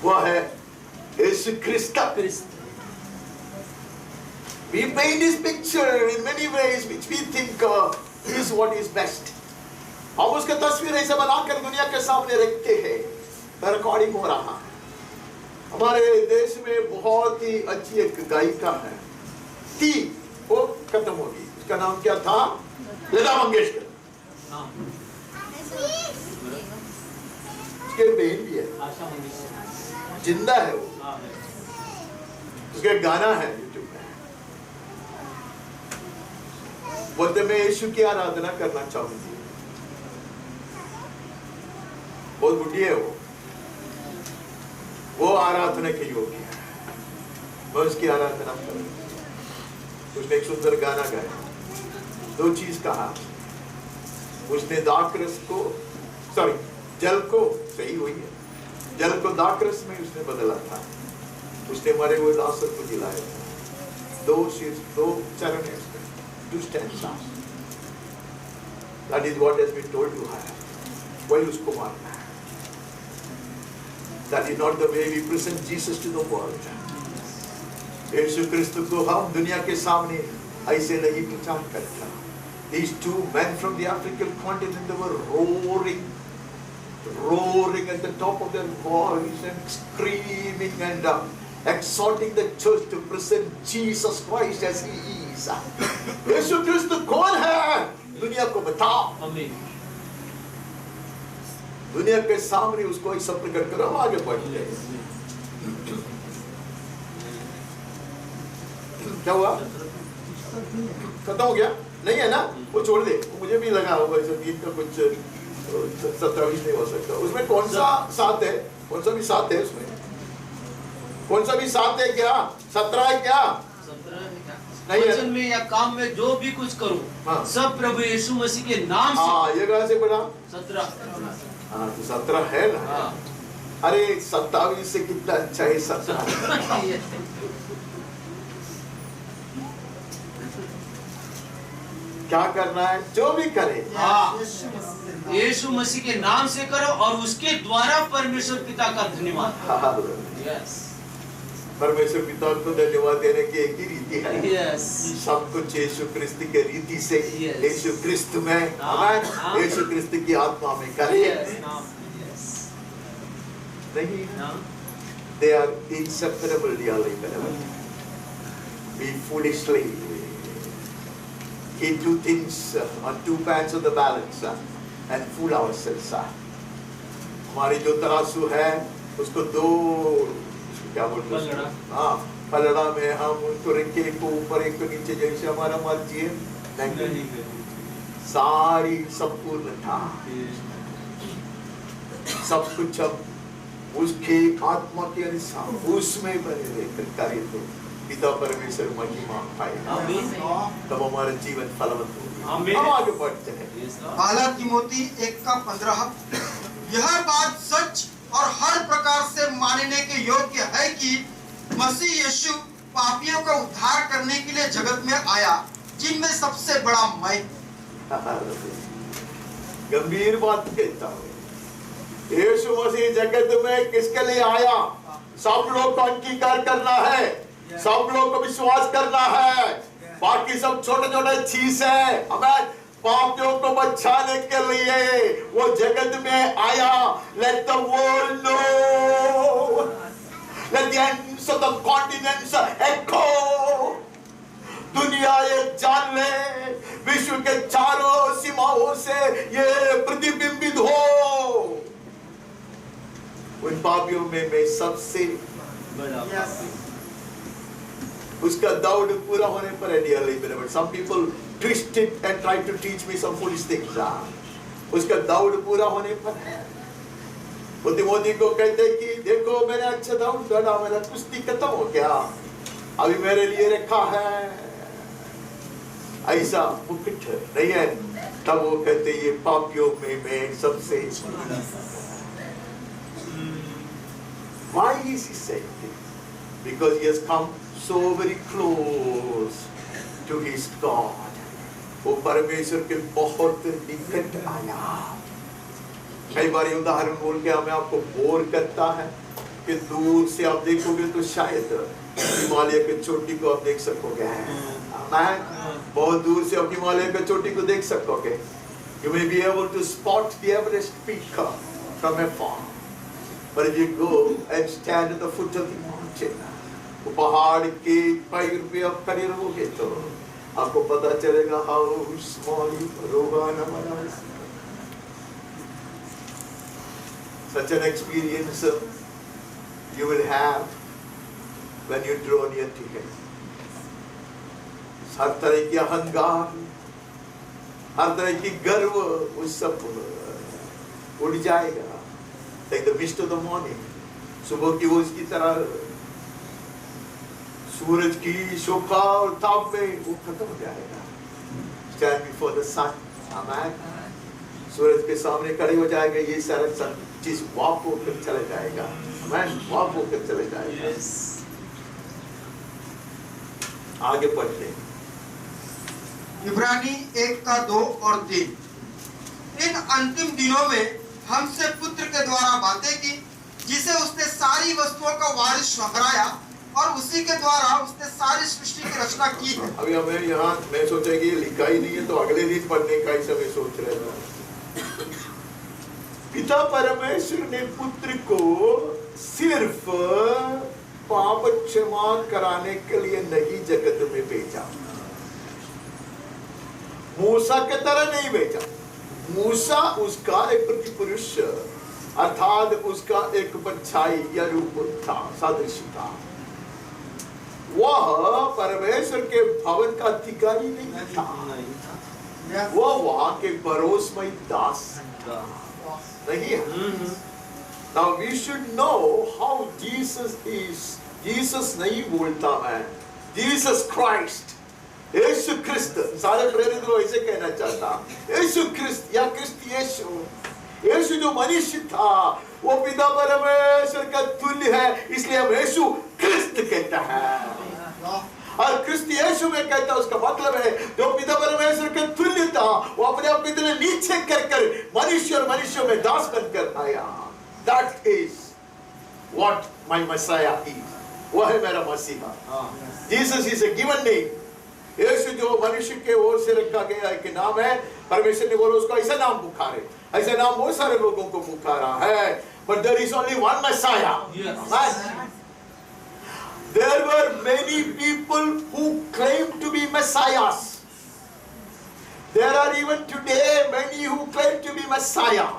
वह है यीशु ख्रिस्त। We paint this picture in many ways which we think is what is best. हम उसका तस्वीर ऐसे बनाकर दुनिया के सामने रखते हैं। रिकॉर्डिंग हो रहा है। हमारे देश में बहुत ही अच्छी एक गायिका है, थी, वो खत्म होगी। उसका नाम क्या था? लता मंगेशकर। उसके बहन भी है, जिंदा है वो। उसका गाना है यूट्यूब में, बोलते मैं यीशु की आराधना करना चाहूंगी। बहुत बुढ़ी है वो आराधना के योग्य है, मैं उसकी आराधना करूंगी। उसने एक सुंदर गाना गाया, दो चीज कहा। उसने दाखरस को, सॉरी, जल को, सही हुई है, जल को दाखरस में उसने बदला था। उसने मरे हुए लाजर को जिलाया था। दो चरण है उसमें, two stanzas. That is what has been told to her. Why उसको मारना है? That is not the way we present Jesus to the world. यीशु क्रिस्तु को हम दुनिया के सामने ऐसे नहीं प्रचार करता। These two men from the African continent, they were roaring at the top of their voice and screaming and exhorting the church to present Jesus Christ as He is. यीशु क्रिस्तु कौन है? दुनिया को बताओ। दुनिया के सामने उसको ऐसा प्रकट करो। आगे बढ़ते हैं। क्या हुआ? खत्म हो गया? नहीं है ना? वो छोड़ दे। मुझे भी लगा होगा इस गीत का कुछ 17-20 नहीं हो सकता। उसमें कौन सा साथ है? कौन सा भी साथ है उसमें? कौन सा भी साथ है क्या? 17 है क्या? 17 नहीं है। वचन में या काम में जो भी कुछ करूं, हाँ। सब प्रभु यीशु मसीह के नाम से। हाँ, ये कहाँ से पढ़ा? 17। हाँ, तो 17 है ना? हाँ। अरे 27 से कितना अच्छा है 17। क्या करना है? जो भी करे, हाँ, यीशु मसीह के नाम से करो और उसके द्वारा परमेश्वर पिता का धन्यवाद। यस, परमेश्वर पिता को धन्यवाद देने की एक ही रीति है। यस, सब कुछ यीशु क्रिस्त के रीति से, Yes. यीशु क्रिस्त में, हाँ। यीशु क्रिस्त की आत्मा में करे। नहीं, they are inseparable, dearly beloved. We foolishly keep two things on two sides of the balance and fool ourselves. हमारी जो तराजू है उसको दो, क्या बोलते हैं? हाँ, पलड़ा में हम उसको रखे, एक को ऊपर एक को नीचे, जैसे हमारा मर्जी है। नहीं, सारी संपूर्णता, सब कुछ हम उसके आत्मा के अनुसार उसमें बने रहकर कार्य तो पिता परमेश्वर महिमा पाएगा, तब हमारा जीवन फलवंत होगा। हम आगे बढ़ते हैं। पहला तिमोथी 1:15। यह बात सच और हर प्रकार से मानने के योग्य है कि मसीह यीशु पापियों का उद्धार करने के लिए जगत में आया, जिनमें सबसे बड़ा मैं। गंभीर बात कहता हूँ, यीशु मसीह जगत में किसके लिए आया? सब लोग को अंगीकार करना है, सब लोग को विश्वास करना है। बाकी सब छोटे छोटे चीज है। हमें पापियों को बचाने के लिए वो जगत में आया। Let the world know, let the ends of the continents echo. दुनिया ये जान ले, विश्व के चारों सीमाओं से ये प्रतिबिंबित हो, उन पापियों में मैं सबसे बड़ा। उसका दौड़ पूरा होने पर है, dearly beloved. Some people twist it and try to teach me some foolish things. उसका दौड़ पूरा होने पर है। वो तिमोथी को कहते कि देखो मैंने अच्छा दौड़ दौड़ा, मेरा कुश्ती खत्म हो गया, अभी मेरे लिए रखा है ऐसा मुकुट नहीं है। तब वो कहते ये पापियों में मैं सबसे। Why is he saying this? Because he has come so very close to his God. वो परमेश्वर के बहुत निकट आया। कई बार उदाहरण बोल के हमें आपको बोर करता है, कि दूर से आप देखोगे तो शायद हिमालय की चोटी को आप देख सकोगे। आमीन। बहुत दूर से आप हिमालय की चोटी को देख सकोगे। You may be able to spot the Everest peak from afar. But if you go and stand at the foot of the mountain, वो पहाड़ के पैर पे आप खड़े रहोगे तो आपको पता चलेगा how small Rohana is. Such an experience you will have when you draw near to Him. हर तरह की अहंकार, हर तरह की गर्व, वो सब उड़ जाएगा। Like the mist of the morning, सुबह की ओस की तरह सूरज की शोभा और ताप में वो खत्म हो जाएगा। Stand before the sun, आमीन। सूरज के सामने खड़े हो जाएगा, ये सारा सब चीज वाप होकर चले जाएगा, आमीन, वाप होकर चले जाएगा। आगे पढ़ते हैं। इब्रानी 1:2 और 3। इन अंतिम दिनों में हमसे पुत्र के द्वारा बातें की, जिसे उसने सारी वस्तुओं का वारिस ठहराया और उसी के द्वारा उसने सारी सृष्टि की रचना की है। अभी हमें यहाँ मैं सोचा कि लिखा ही नहीं है तो अगले दिन पढ़ने का ही समय सोच रहे थे। पिता परमेश्वर ने पुत्र को सिर्फ पाप क्षमा कराने के लिए नहीं जगत में भेजा, मूसा के तरह नहीं भेजा। मूसा उसका एक प्रतिपुरुष अर्थात उसका एक परछाई या रूप था, सदृश था। वह परमेश्वर के भवन का अधिकारी नहीं था, वह वहां के भरोसेमय दास नहीं है। Now we should know how Jesus is. Jesus नहीं बोलता है, Jesus Christ, यीशु क्रिस्त। सारे प्रेरित लोग ऐसे कहना चाहता, यीशु क्रिस्त या क्रिस्त यीशु। यीशु जो मनुष्य था वो पिता परमेश्वर का तुल्य है, इसलिए हम यीशु क्रिस्त कहता है। और क्रिस्त यीशु में कहता उसका मतलब है जो पिता परमेश्वर के तुल्य था वो अपने आप इतने नीचे कर मनुष्य और मनुष्य में दास बनकर आया। That is what my Messiah is. वो है मेरा मसीहा। Jesus is a given name. यीशु जो मनुष्य के ओर से रखा गया एक नाम है, परमेश्वर ने बोला उसको ऐसा नाम पुकारे। ऐसा नाम बहुत सारे लोगों को पुकारा है, but there is only one Messiah. Yes. There were many people who claimed to be messiahs. There are even today many who claim to be Messiah.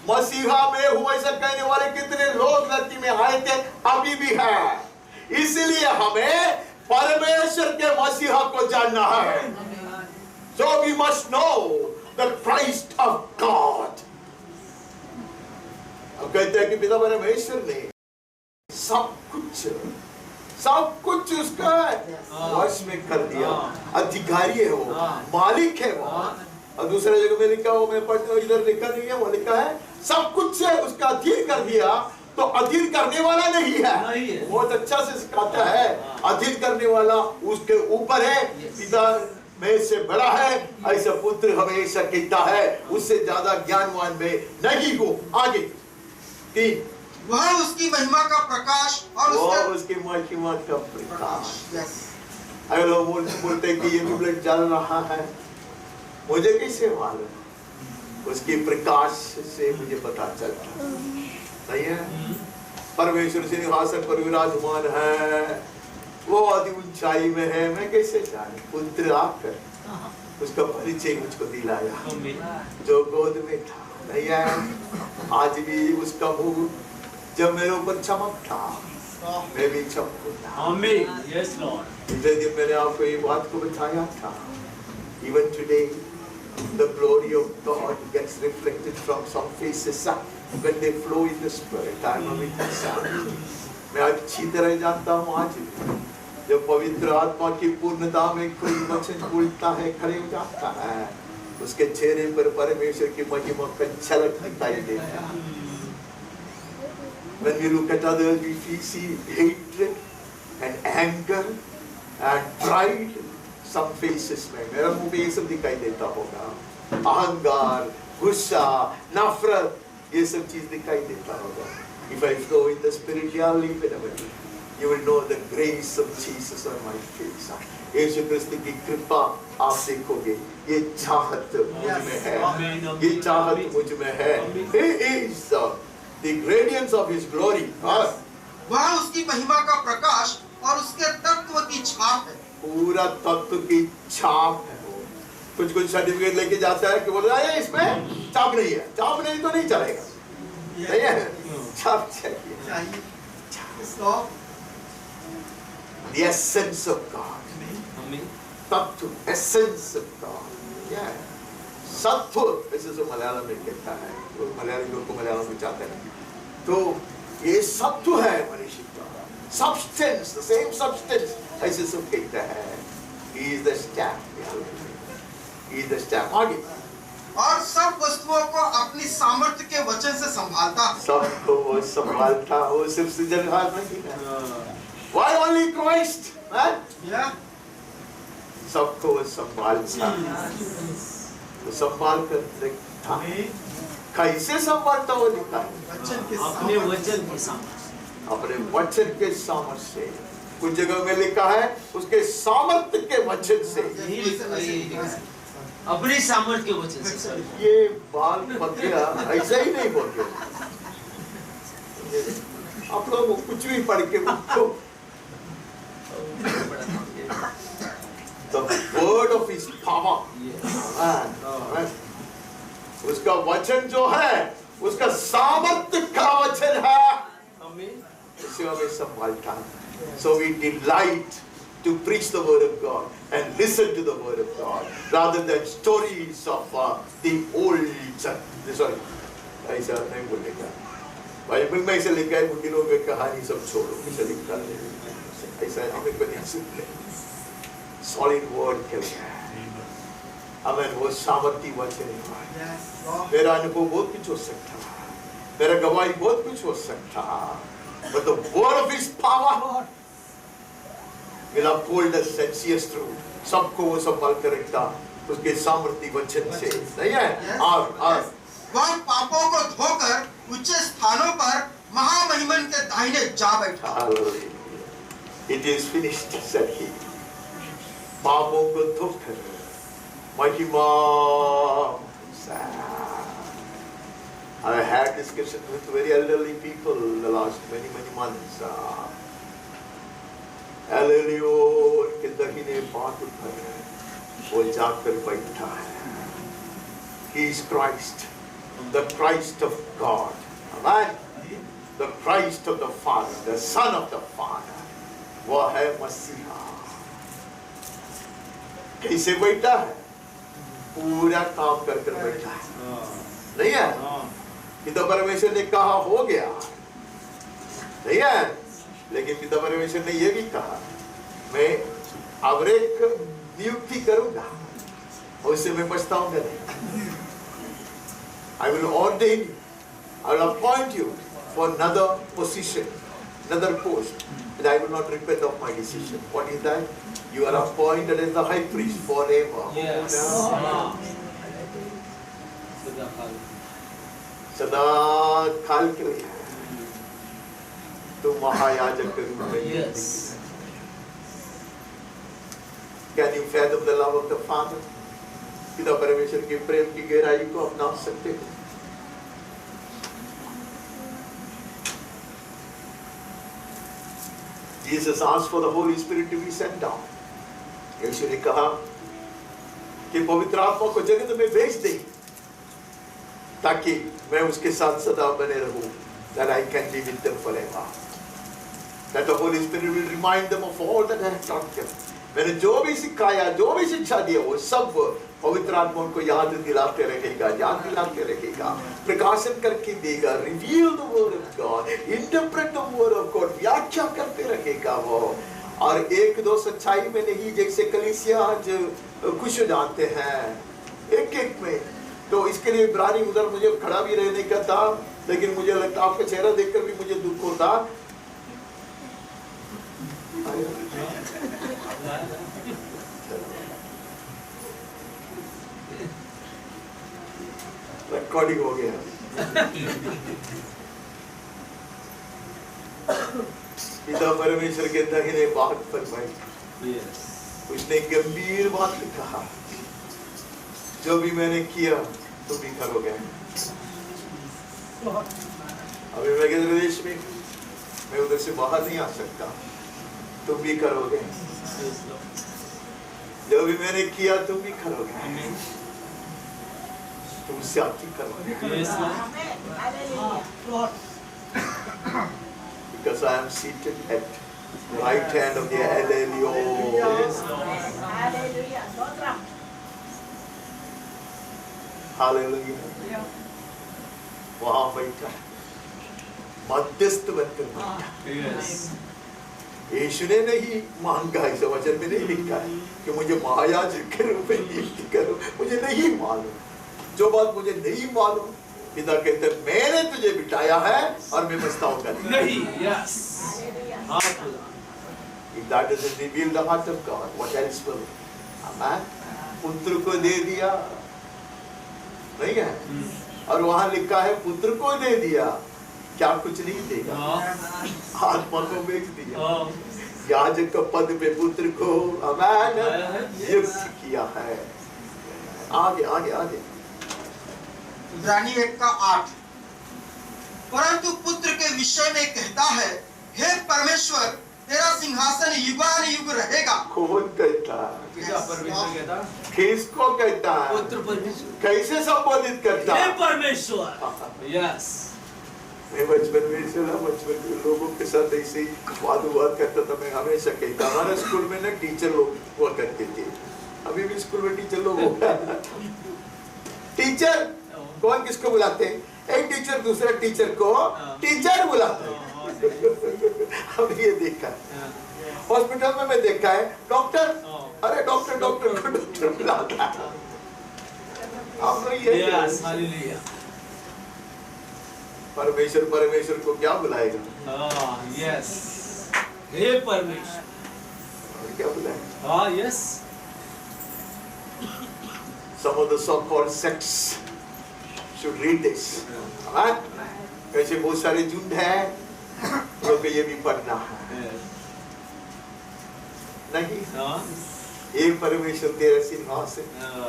मसीहा में हुआ ऐसा कहने वाले कितने लोग धरती में आए थे, अभी भी है। इसलिए हमें परमेश्वर के मसीहा को जानना है। So we must know the Christ of God. अब कहते हैं कि पिता परमेश्वर ने सब कुछ उसका वश में कर दिया। अधिकारी है वो, मालिक है वो। और दूसरे जगह में लिखा हो, मैं पढ़ता हूँ, इधर लिखा नहीं है, वो लिखा है सब कुछ है उसका अधीन कर दिया, तो अधीन करने वाला नहीं है। बहुत अच्छा से सिखाता है, अधीन करने वाला उसके ऊपर है, पिता में से बड़ा है, ऐसा पुत्र हमेशा कहता है, उससे ज्यादा ज्ञानवान में नहीं हो। आगे 3, वह उसकी महिमा का प्रकाश और उसकी महिमा का प्रकाश। अगर लोग बोलते हैं कि ये ट्यूबलाइट जल रहा है, मुझे कैसे मालूम? उसकी प्रकाश से मुझे पता चलता नहीं है। परमेश्वर सिंहासन पर विराजमान है, वो अति ऊंचाई में है, मैं कैसे जानूं? पुत्र आकर उसका परिचय मुझको दिलाया जो गोद में था। नहीं है आज भी उसका मुंह जब मेरे ऊपर चमकता, मैं भी चमकूंगा। आमीन। Yes Lord. पिछले दिन मैंने आपको ये बात को बताया था। Even today, the glory of God gets reflected from some faces when they flow in the Spirit. I am a witness. मैं अच्छी तरह जानता हूँ आज जब पवित्र आत्मा की पूर्णता में कोई वचन बोलता है, खड़े हो जाता है, उसके चेहरे पर परमेश्वर की महिमा का झलक दिखाई देता है। When we look at others, we see hatred and anger and pride. Some faces में मेरा मुंह पे ये सब दिखाई देता होगा, अहंकार, गुस्सा, नफरत, ये सब चीज दिखाई देता होगा। If I flow in the Spirit, I'll live whenever you will know the grace of Jesus on my face. यीशु क्रिस्त की कृपा आप देखोगे, ये चाहत मुझ में है, ये चाहत मुझ में है. He is the radiance of His glory. वह उसकी महिमा का प्रकाश और उसके तत्व की छाप है. पूरा तत्व की छाप है. कुछ सर्टिफिकेट लेके जाता है कि बोल रहा है इसमें छाप नहीं है, छाप नहीं तो नहीं चलेगा. नहीं है, छाप चाहिए. The essence of God. तत्व, essence of God. Yeah. सत्व, ऐसे जो मलयालम में कहता है, तो मलयाली लोग को मलयालम में चाहते हैं. तो ये सत्व है मनुष्य का. Substance, the same substance. ऐसे सब कहता है. He is the staff. He is the staff. आगे. और सब वस्तुओं को अपनी सामर्थ्य के वचन से संभालता. सबको वो संभालता, वो सिर्फ सृजनहार नहीं है. Why only Christ? Yeah. सबको वो संभालता, वो संभाल कर रखता. कैसे संभालता वो लिखा है? अपने वचन के सामर्थ्य. अपने वचन के सामर्थ्य से. कुछ जगह में लिखा है उसके सामर्थ्य के वचन से. अपने सामर्थ्य के वचन से. ये बाल पतिया ऐसा ही नहीं बोलते. आप लोग कुछ भी पढ़ के उसको the word of His power. उसका वचन जो है, उसका सामर्थ्य का वचन है. उसे हमें संभालता है. So we delight to preach the word of God and listen to the word of God rather than stories of the old. Sorry, ऐसा नहीं बोलेगा. बाइबल में ऐसे लिखा है बुढ़ियों में कहानी सब छोड़ो, ऐसा लिखा है. ऐसा हमें को नहीं सुनते. Solid word क्या है? अमेन. वो सामर्थ्य वचन है. मेरा अनुभव बहुत कुछ हो सकता है, मेरा गवाही बहुत कुछ हो सकता है, but the word of His power will uphold us and see us through. सबको वो संभाल कर रखता उसके सामर्थ्य वचन से. नहीं है? वह पापों को धोकर ऊंचे स्थानों पर महामहिमन के दाहिने जा बैठा. It is finished, said He. पापों को धोकर महिमा. I had discussion with very elderly people in the last many months. Elelio के दाहिने पांव पर वो जाकर बैठा है. He is Christ, the Christ of God. Amen. The Christ of the Father, the Son of the Father. वो है मसीहा. कैसे बैठा है? पूरा काम कर बैठा है. नहीं है? पिता परमेश्वर ने कहा हो गया. नहीं है? लेकिन पिता परमेश्वर ने ये भी कहा मैं अवरेक नियुक्ति करूंगा और उससे मैं पछताऊंगा नहीं. I will ordain you. I will appoint you for another position, another post, and I will not repent of my decision. What is that? You are appointed as the high priest forever. Yes. सदा काल के लिए तुम महायाजक के रूप में. Yes. Can you fathom the love of the Father? पिता परमेश्वर के प्रेम की गहराई को अपना सकते हो? Jesus asked for the Holy Spirit to be sent down. यीशु ने कहा कि पवित्र आत्मा को जगत में भेज दे ताकि मैं उसके साथ सदा बने रहूं. That I can be with them forever. That the Holy Spirit will remind them of all that I have taught them. मैंने जो भी सिखाया, जो भी शिक्षा दिया, वो सब पवित्र आत्मा उनको याद दिलाते रहेगा, याद दिलाते रहेगा, प्रकाशन करके देगा. Reveal the word of God, interpret the word of God, व्याख्या करते रहेगा वो. और एक दो सच्चाई में नहीं, जैसे कलीसिया आज खुश हो जाते हैं एक एक में. तो इसके लिए इब्रानी उधर मुझे खड़ा भी रहने का था, लेकिन मुझे लगता आपका चेहरा देखकर भी मुझे दुख होता. रिकॉर्डिंग हो गया. पिता परमेश्वर के दाहिने बात पर बैठ, Yes. उसने गंभीर बात कहा, जो भी मैंने किया तुम भी करोगे। अभी मध्य प्रदेश में मैं उधर से बाहर नहीं आ सकता, तुम भी करोगे। Yes, Lord. जो भी मैंने किया तुम भी करोगे, Amen. तुम साथी करोगे। Yes, Lord. Because I am seated at the right hand of the Elyon. Yes, Lord. Hallelujah. वहां बैठा मध्यस्थ बनकर बैठा। Yes. यीशु ने नहीं मांगा, इस वचन में नहीं लिखा है कि मुझे महायाजक के रूप में नियुक्त करो, मुझे नहीं मालूम, जो बात मुझे नहीं मालूम पिता कहते मैंने तुझे बिठाया है और मैं पछताऊंगा नहीं। Yes. If that doesn't reveal the heart of God, what else will? Amen. पुत्र को दे दिया, नहीं है? और वहां लिखा है पुत्र को दे दिया, क्या कुछ नहीं देगा, आत्मा को बेच दिया, याजक का पद पे पुत्र को अमैन नियुक्त किया है। आगे आगे आगे इब्रानी 1:8 परंतु पुत्र के विषय में कहता है, हे परमेश्वर तेरा सिंहासन युगानुयुग रहेगा। कौन कहता है? पिता परमेश्वर कहता, किसको कहता है? पुत्र परमेश्वर, कैसे संबोधित करता हे है? परमेश्वर। यस। मैं बचपन में बचपन के लोगों के साथ ऐसे ही वाद करता था। मैं हमेशा कहता, हमारे स्कूल में ना टीचर लोग हुआ करते थे, अभी भी स्कूल में टीचर लोग होगा। टीचर कौन किसको बुलाते हैं? एक टीचर दूसरा टीचर को टीचर बुलाते हैं। अब ये देखा हॉस्पिटल में, मैं देखा है डॉक्टर, अरे डॉक्टर डॉक्टर को डॉक्टर बुलाता है। आप लोग ये परमेश्वर परमेश्वर को क्या बुलाएगा? यस, हे परमेश्वर, और क्या बुलाएगा? हाँ yes. Some of the so-called sects should read this. ऐसे बहुत सारे झुंड हैं, लोग ये भी पढ़ना है। नहीं, एक परमेश्वर तेरा सिंहासन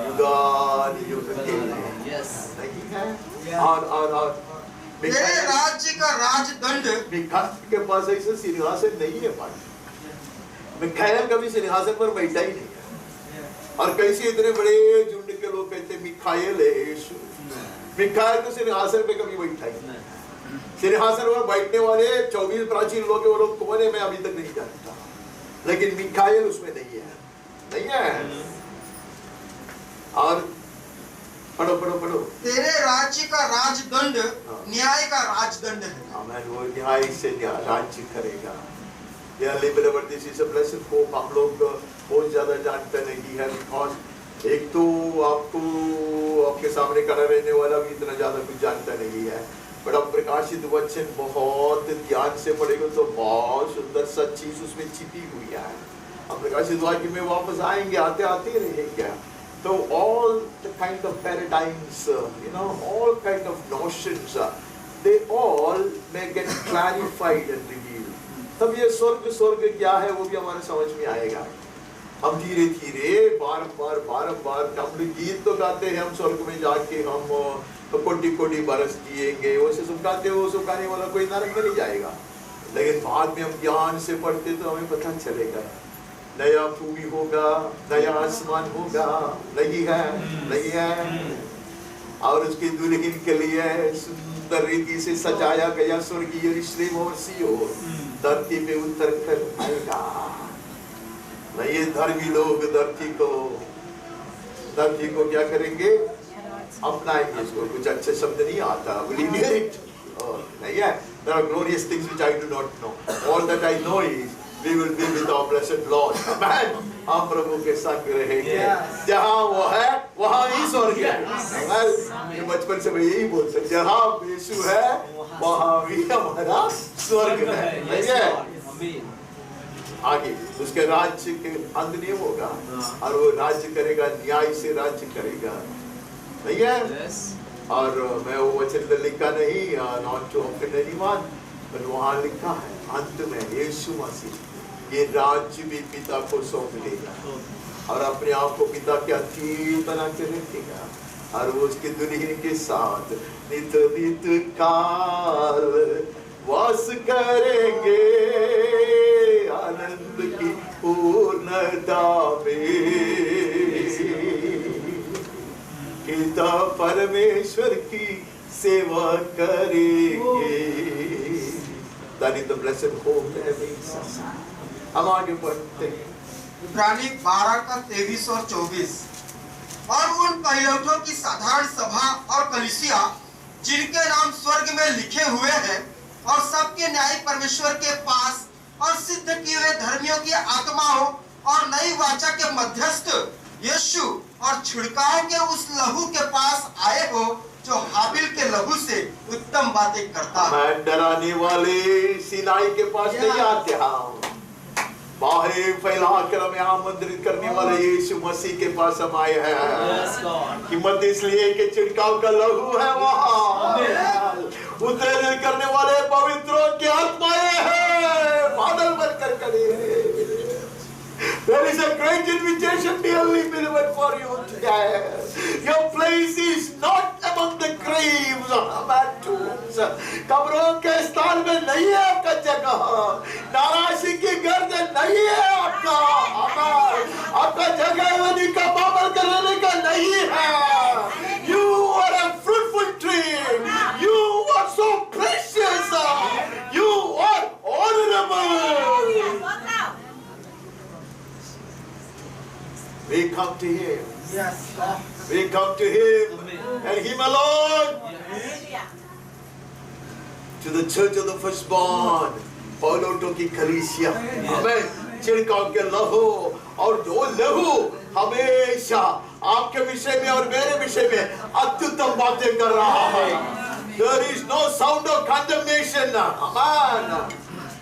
युगानुयुग के नहीं है। और तेरे राज्य का राजदंड, मिकाएल के पास ऐसा सिंहासन नहीं है भाई। मिकाएल कभी सिंहासन पर बैठा ही नहीं है। और कैसे इतने बड़े झुंड के लोग कहते मिकाएल है यीशु, मिकाएल तो सिंहासन पे कभी बैठा ही नहीं। सिंहासन पर बैठने वाले 24 प्राचीन लोग, वो लोग कौन है मैं अभी तक नहीं जानता, लेकिन मिकाएल उसमें नहीं है, नहीं है। और पढ़ो पढ़ो पढ़ो, तेरे राज्य का राजदंड न्याय का राजदंड है। आमीन। वो न्याय से राज्य करेगा। यह liberal this is a blessed hope. हम लोग बहुत ज्यादा जानते नहीं है, बिकॉज एक तो आपको आपके सामने खड़ा रहने वाला भी इतना ज्यादा कुछ जानता नहीं है, बट अब प्रकाशित वचन बहुत ध्यान से पढ़ेगा तो बहुत सुंदर सा चीज उसमें छिपी हुई है। अब प्रकाशित वाक्य में वापस आएंगे, आते आते रहेंगे। So all the kind of paradigms, all kind of notions, they all may get clarified and revealed. तब ये स्वर्ग क्या है वो भी हमारे समझ में आएगा। हम धीरे धीरे बारंबार हम गीत तो गाते हैं, हम स्वर्ग में जाके हम कोटि बरस जिएंगे, वैसे सब गाते हो, सुखाने वाला कोई नरक में नहीं जाएगा। लेकिन बाद में हम ज्ञान से पढ़ते तो हमें पता चलेगा नया भूमि होगा, नया आसमान होगा, नहीं है। और उसकी दुल्हन के लिए सुंदर रीति से सजाया गया स्वर्गीय यरूशलेम और सिय्योन धरती पे उतर कर आएगा। ये धर्मी लोग धरती को क्या करेंगे? अपनाएंगे। इसको कुछ अच्छे शब्द नहीं आता, नहीं है। There are glorious things which I do not know. All that I know is we will be with our blessed Lord. Amen. हम प्रभु के संग रहेंगे। जहाँ वो है वहाँ ही स्वर्ग है। बचपन से मैं यही बोलता हूँ, जहाँ यीशु है वहाँ भी हमारा स्वर्ग है। आगे उसके राज्य के अंत नहीं होगा, और वो राज्य करेगा, न्याय से राज्य करेगा, नहीं है। और मैं वो वचन में लिखा नहीं, नॉट टू ऑफेंड एनीवन, पर वहां लिखा है अंत में यीशु मसीह ये राज्य भी पिता को सौंप देगा और अपने आप को पिता के अधीन बना के रखेगा और वो उसके दुल्हन के साथ नित नित काल वास करेंगे आनंद की पूर्णता में। पिता परमेश्वर की सेवा करेंगे। That is the blessed hope that awaits us. हम आगे बढ़ते हैं। इब्रानी 12 का 23 और 24। और उन पहिलौठों की साधारण सभा और कलीसिया जिनके नाम स्वर्ग में लिखे हुए हैं और सबके न्यायी परमेश्वर के पास और सिद्ध किए हुए धर्मियों की आत्माओं और नई वाचा के मध्यस्थ यीशु और छिड़काव के उस लहू के पास आए हो जो हाबिल के लहू से उत्तम बातें करता है। मैं डराने वाले सिनाई के पास नहीं आते हैं, बाहें फैलाकर हमें आमंत्रित करने वाले यीशु मसीह के पास हम आए हैं। हिम्मत इसलिए कि छिड़काव का लहू है वहाँ, उतरने करने वाले पवित्रों की आत्माएं हैं, बादल बनकर खड़े हैं। There is a great invitation, dearly beloved, for you today. Your place is not among the graves and tombs. कब्रों के स्थान में नहीं है आपका जगह, नाराज़गी की गर्द नहीं है आपका, आपका जगह वनी का पावन करने का नहीं है। You are a fruitful tree. You are so precious. You are honorable. We come to Him. Yes. We come to Him and Him alone. To the church of the firstborn, पौलुटों की कलीसिया, हमें छिड़काव के लहू और जो लहू हमेशा आपके विषय में और मेरे विषय में अत्युत्तम बातें कर रहा है। There is no sound of condemnation. Amen.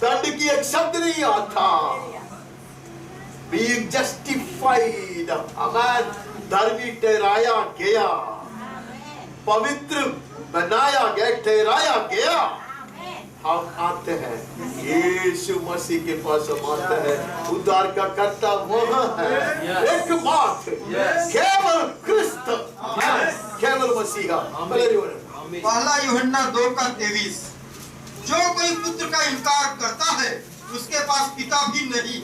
दंड की एक शब्द नहीं आता। Being justified, amen, धर्मी ठहराया गया, पवित्र बनाया गया, ठहराया गया। हम आते हैं यीशु मसीह के पास, हम आते हैं, उद्धार का कर्ता वह है, एकमात्र, केवल क्रिस्त, केवल मसीहा। पहला यूहन्ना 2 का 23। जो कोई पुत्र का इनकार करता है उसके पास पिता भी नहीं,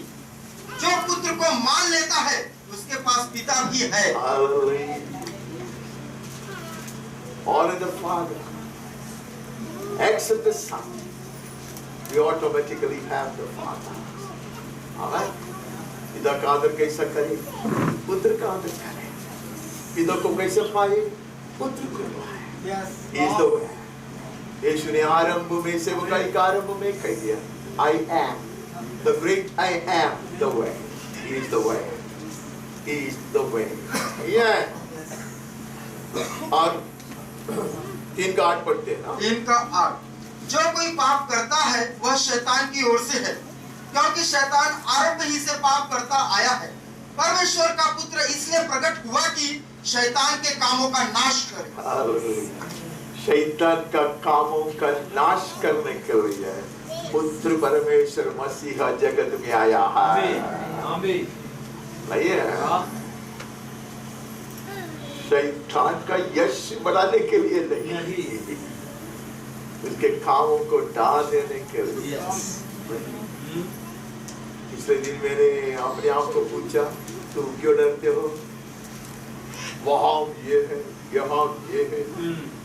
जो पुत्र को मान लेता है उसके पास पिता भी है। Honor the Father, accept the Son, we automatically have the Father. Amen. पिता का आदर कैसा करें, पुत्र का आदर करें, पिता को कैसे पाए, पुत्र को पाए। He is the way. यीशु ने आरंभ में सेवकाई का आरंभ में कह दिया, I am the great I am the way. He is the way. He is the way. Yeah. और 3 का 8 पढ़ते हैं ना। 3 का 8। जो कोई पाप करता है वह शैतान की ओर से है, क्योंकि शैतान आरंभ ही से पाप करता आया है। परमेश्वर का पुत्र इसलिए प्रकट हुआ कि शैतान के कामों का नाश करे। शैतान का कामों का नाश करने के लिए पुत्र परमेश्वर मसीहा जगत में आया है। नहीं है, शैतान का यश बढ़ाने के लिए नहीं, उसके कामों को डाल देने के लिए। पिछले दिन मैंने अपने आप को पूछा, तुम क्यों डरते हो? वहां ये है, यहाँ ये है,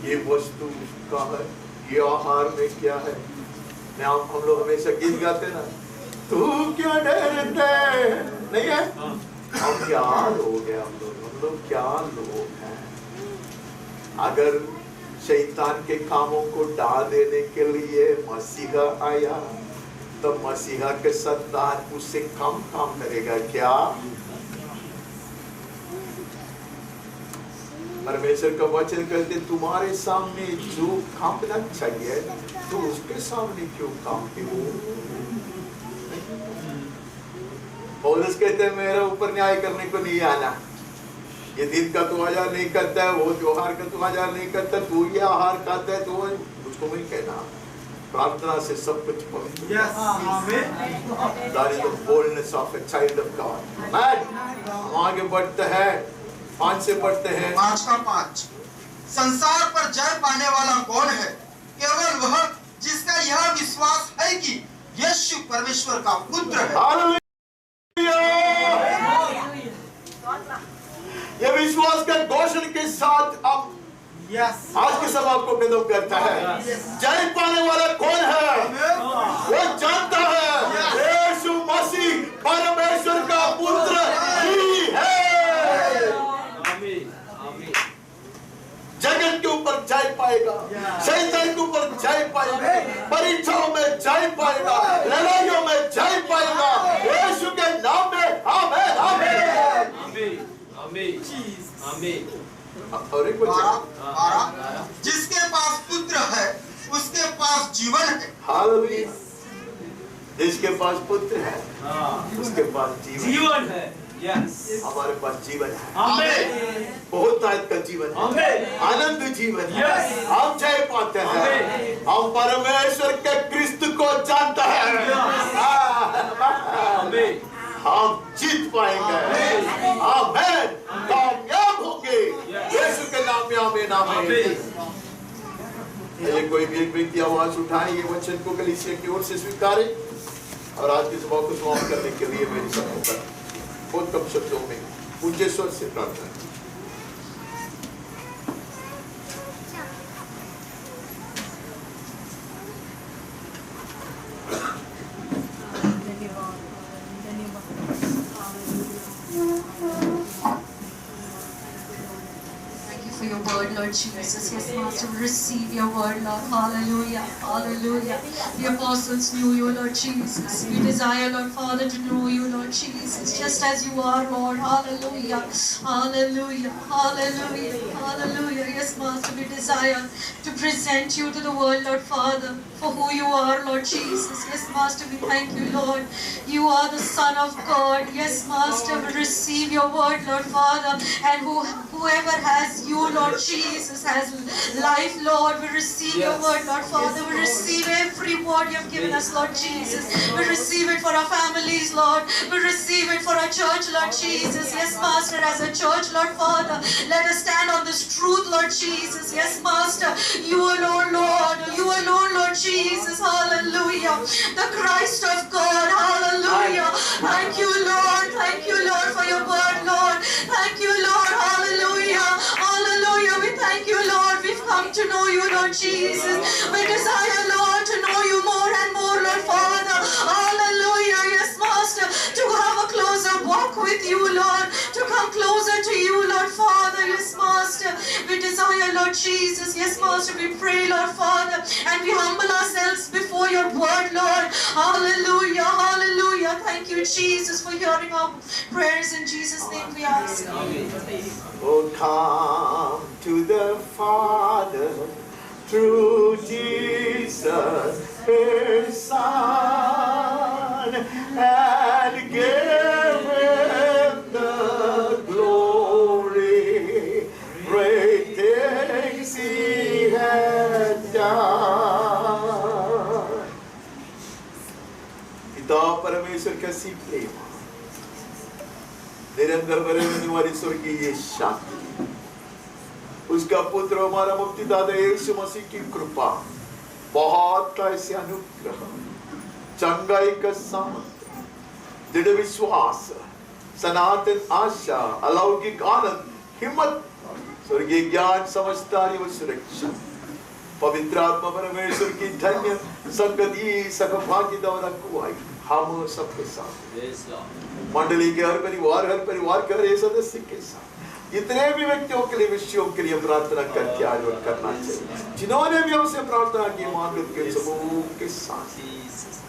ये वस्तु का है, ये आहार में क्या है। हम लोग हमेशा गीत गाते ना, तू क्यों डरते नहीं है। हम क्या लोग हैं, हम लोग क्या लोग हैं। अगर शैतान के कामों को डाल देने के लिए मसीहा आया, तो मसीहा के संतान उससे कम काम करेगा क्या? परमेश्वर का वचन कहते, तुम्हारे सामने जो कांपना चाहिए तो उसके सामने क्यों कांपते हो? पौलुस कहते हैं, मेरे ऊपर न्याय करने को नहीं आना। ये दिन का तू आचार नहीं करता है, वो त्योहार का तू आचार नहीं करता, तू ये आहार खाता है, तो उसको नहीं कहना। प्रार्थना से सब कुछ पवित्र। Yes. Amen. That is the boldness of a child of God. Amen. हम आगे बढ़ते हैं, 5 से बढ़ते हैं। 5 का 5। संसार पर जय पाने वाला कौन है? केवल वह जिसका यह विश्वास है कि यीशु परमेश्वर का पुत्र है। हालेलुया। ये विश्वास के घोषण के साथ अब आज की सभा को खत्म करता है। जय पाने वाला कौन है? वो जानता है यीशु मसीह परमेश्वर का पुत्र ही है। जगत के ऊपर जय पाएगा, शैतान के ऊपर जय पाएगा, परीक्षाओं में जय पाएगा, लड़ाइयों में जय पाएगा, यीशु के नाम में। आमीन आमीन आमीन। और एक वचन, जिसके पास पुत्र है उसके पास जीवन है। हालेलुया। जिसके पास पुत्र है उसके पास जीवन है। यस, हमारे पास जीवन है। आमीन। बहुत ताकत का जीवन है, आमीन। आनंद जीवन है। यस। हम जय पाते हैं, हम परमेश्वर के क्रिस्त को जानते हैं। आमीन। हम जीत पाएंगे। आमीन। कामयाब होंगे यीशु के नाम में। आमीन आमीन। ये कोई भी एक व्यक्ति आवाज उठाए, ये वचन को कलीसिया की ओर से स्वीकारे और आज की सभा को समाप्त करने के लिए मेरी सभा पर बहुत कम शब्दों में पूज्य स्वर से प्रार्थना। For your word, Lord Jesus. Yes, Master, we receive your word, Lord. Hallelujah. Hallelujah. The apostles knew you, Lord Jesus. We desire, Lord Father, to know you, Lord Jesus, just as you are, Lord. Hallelujah. Hallelujah. Hallelujah. Hallelujah. Yes, Master, we desire to present you to the world, Lord Father, for who you are, Lord Jesus. Yes, Master, we thank you, Lord. You are the Son of God. Yes, Master, we receive your word, Lord Father, and whoever has you, Lord Jesus, has life, Lord. We receive your word, Lord Father. We receive every word you have given us, Lord Jesus. We receive it for our families, Lord. We receive it for our church, Lord Jesus. Yes, Master, as a church, Lord Father, let us stand on this truth, Lord Jesus. Yes, Master, you alone, Lord. You alone, Lord Jesus. Hallelujah. The Christ of God. Hallelujah. Thank you, Lord. Thank you, Lord, for your word, Lord. Thank you, Lord. Hallelujah. Hallelujah. We thank you, Lord. We've come to know you, Lord Jesus. We desire, Lord, to know you more and more, Lord Father. Hallelujah. Yes, Master, to have a closer walk with you, Lord. To come closer to you, Lord Father. Yes, Master. We desire, Lord Jesus. Yes, Master, we pray, Lord Father, and we humble ourselves before your word, Lord. Hallelujah. Hallelujah. Thank you, Jesus, for hearing our prayers. In Jesus' name we ask. Oh, come to the Father through Jesus, His Son, and give Him the glory. Great things He has done. पिता परमेश्वर का सी प्रेम, निरंतर बने रहने वाली स्वर्गीय शांति, उसका पुत्र हमारा मुक्तिदाता यीशु मसीह की कृपा, बहुत का ऐसे अनुग्रह, चंगाई का सामर्थ्य, दृढ़ विश्वास, सनातन आशा, अलौकिक आनंद, हिम्मत, स्वर्गीय ज्ञान, समझदारी और सुरक्षा, पवित्र आत्मा परमेश्वर की धन्य संगति, सहभागिता और अगुवाई हम सबके साथ, मंडली के हर परिवार के हर सदस्य के साथ, इतने भी व्यक्तियों के लिए, विषयों के लिए प्रार्थना करके आज और करना चाहिए जिन्होंने भी हमसे प्रार्थना की। मानव के समूह के साथ,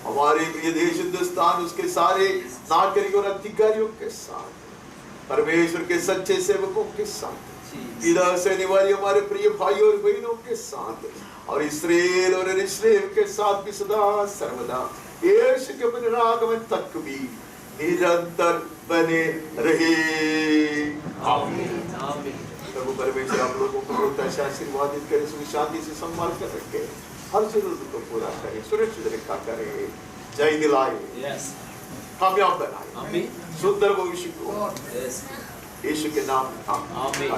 हमारे प्रिय देश हिंदुस्तान, उसके सारे नागरिकों और अधिकारियों के साथ, परमेश्वर के सच्चे सेवकों के साथ, पीड़ा सहने वाले हमारे प्रिय भाइयों और बहनों के साथ, और इस्राएल और इस्राएल के साथ भी सदा सर्वदा यीशु के पुनरागमन तक भी निरंतर बने रहे। आमीन। प्रभु परमेश्वर आप लोगों को बहुत ऐसे आशीर्वादित करे, सुख शांति से संभाल कर रखे, हर जरूरत को पूरा करे, सुरक्षित रखा करे, जय दिलाए, कामयाब बनाए, सुंदर भविष्य को यीशु के नाम में आमीन।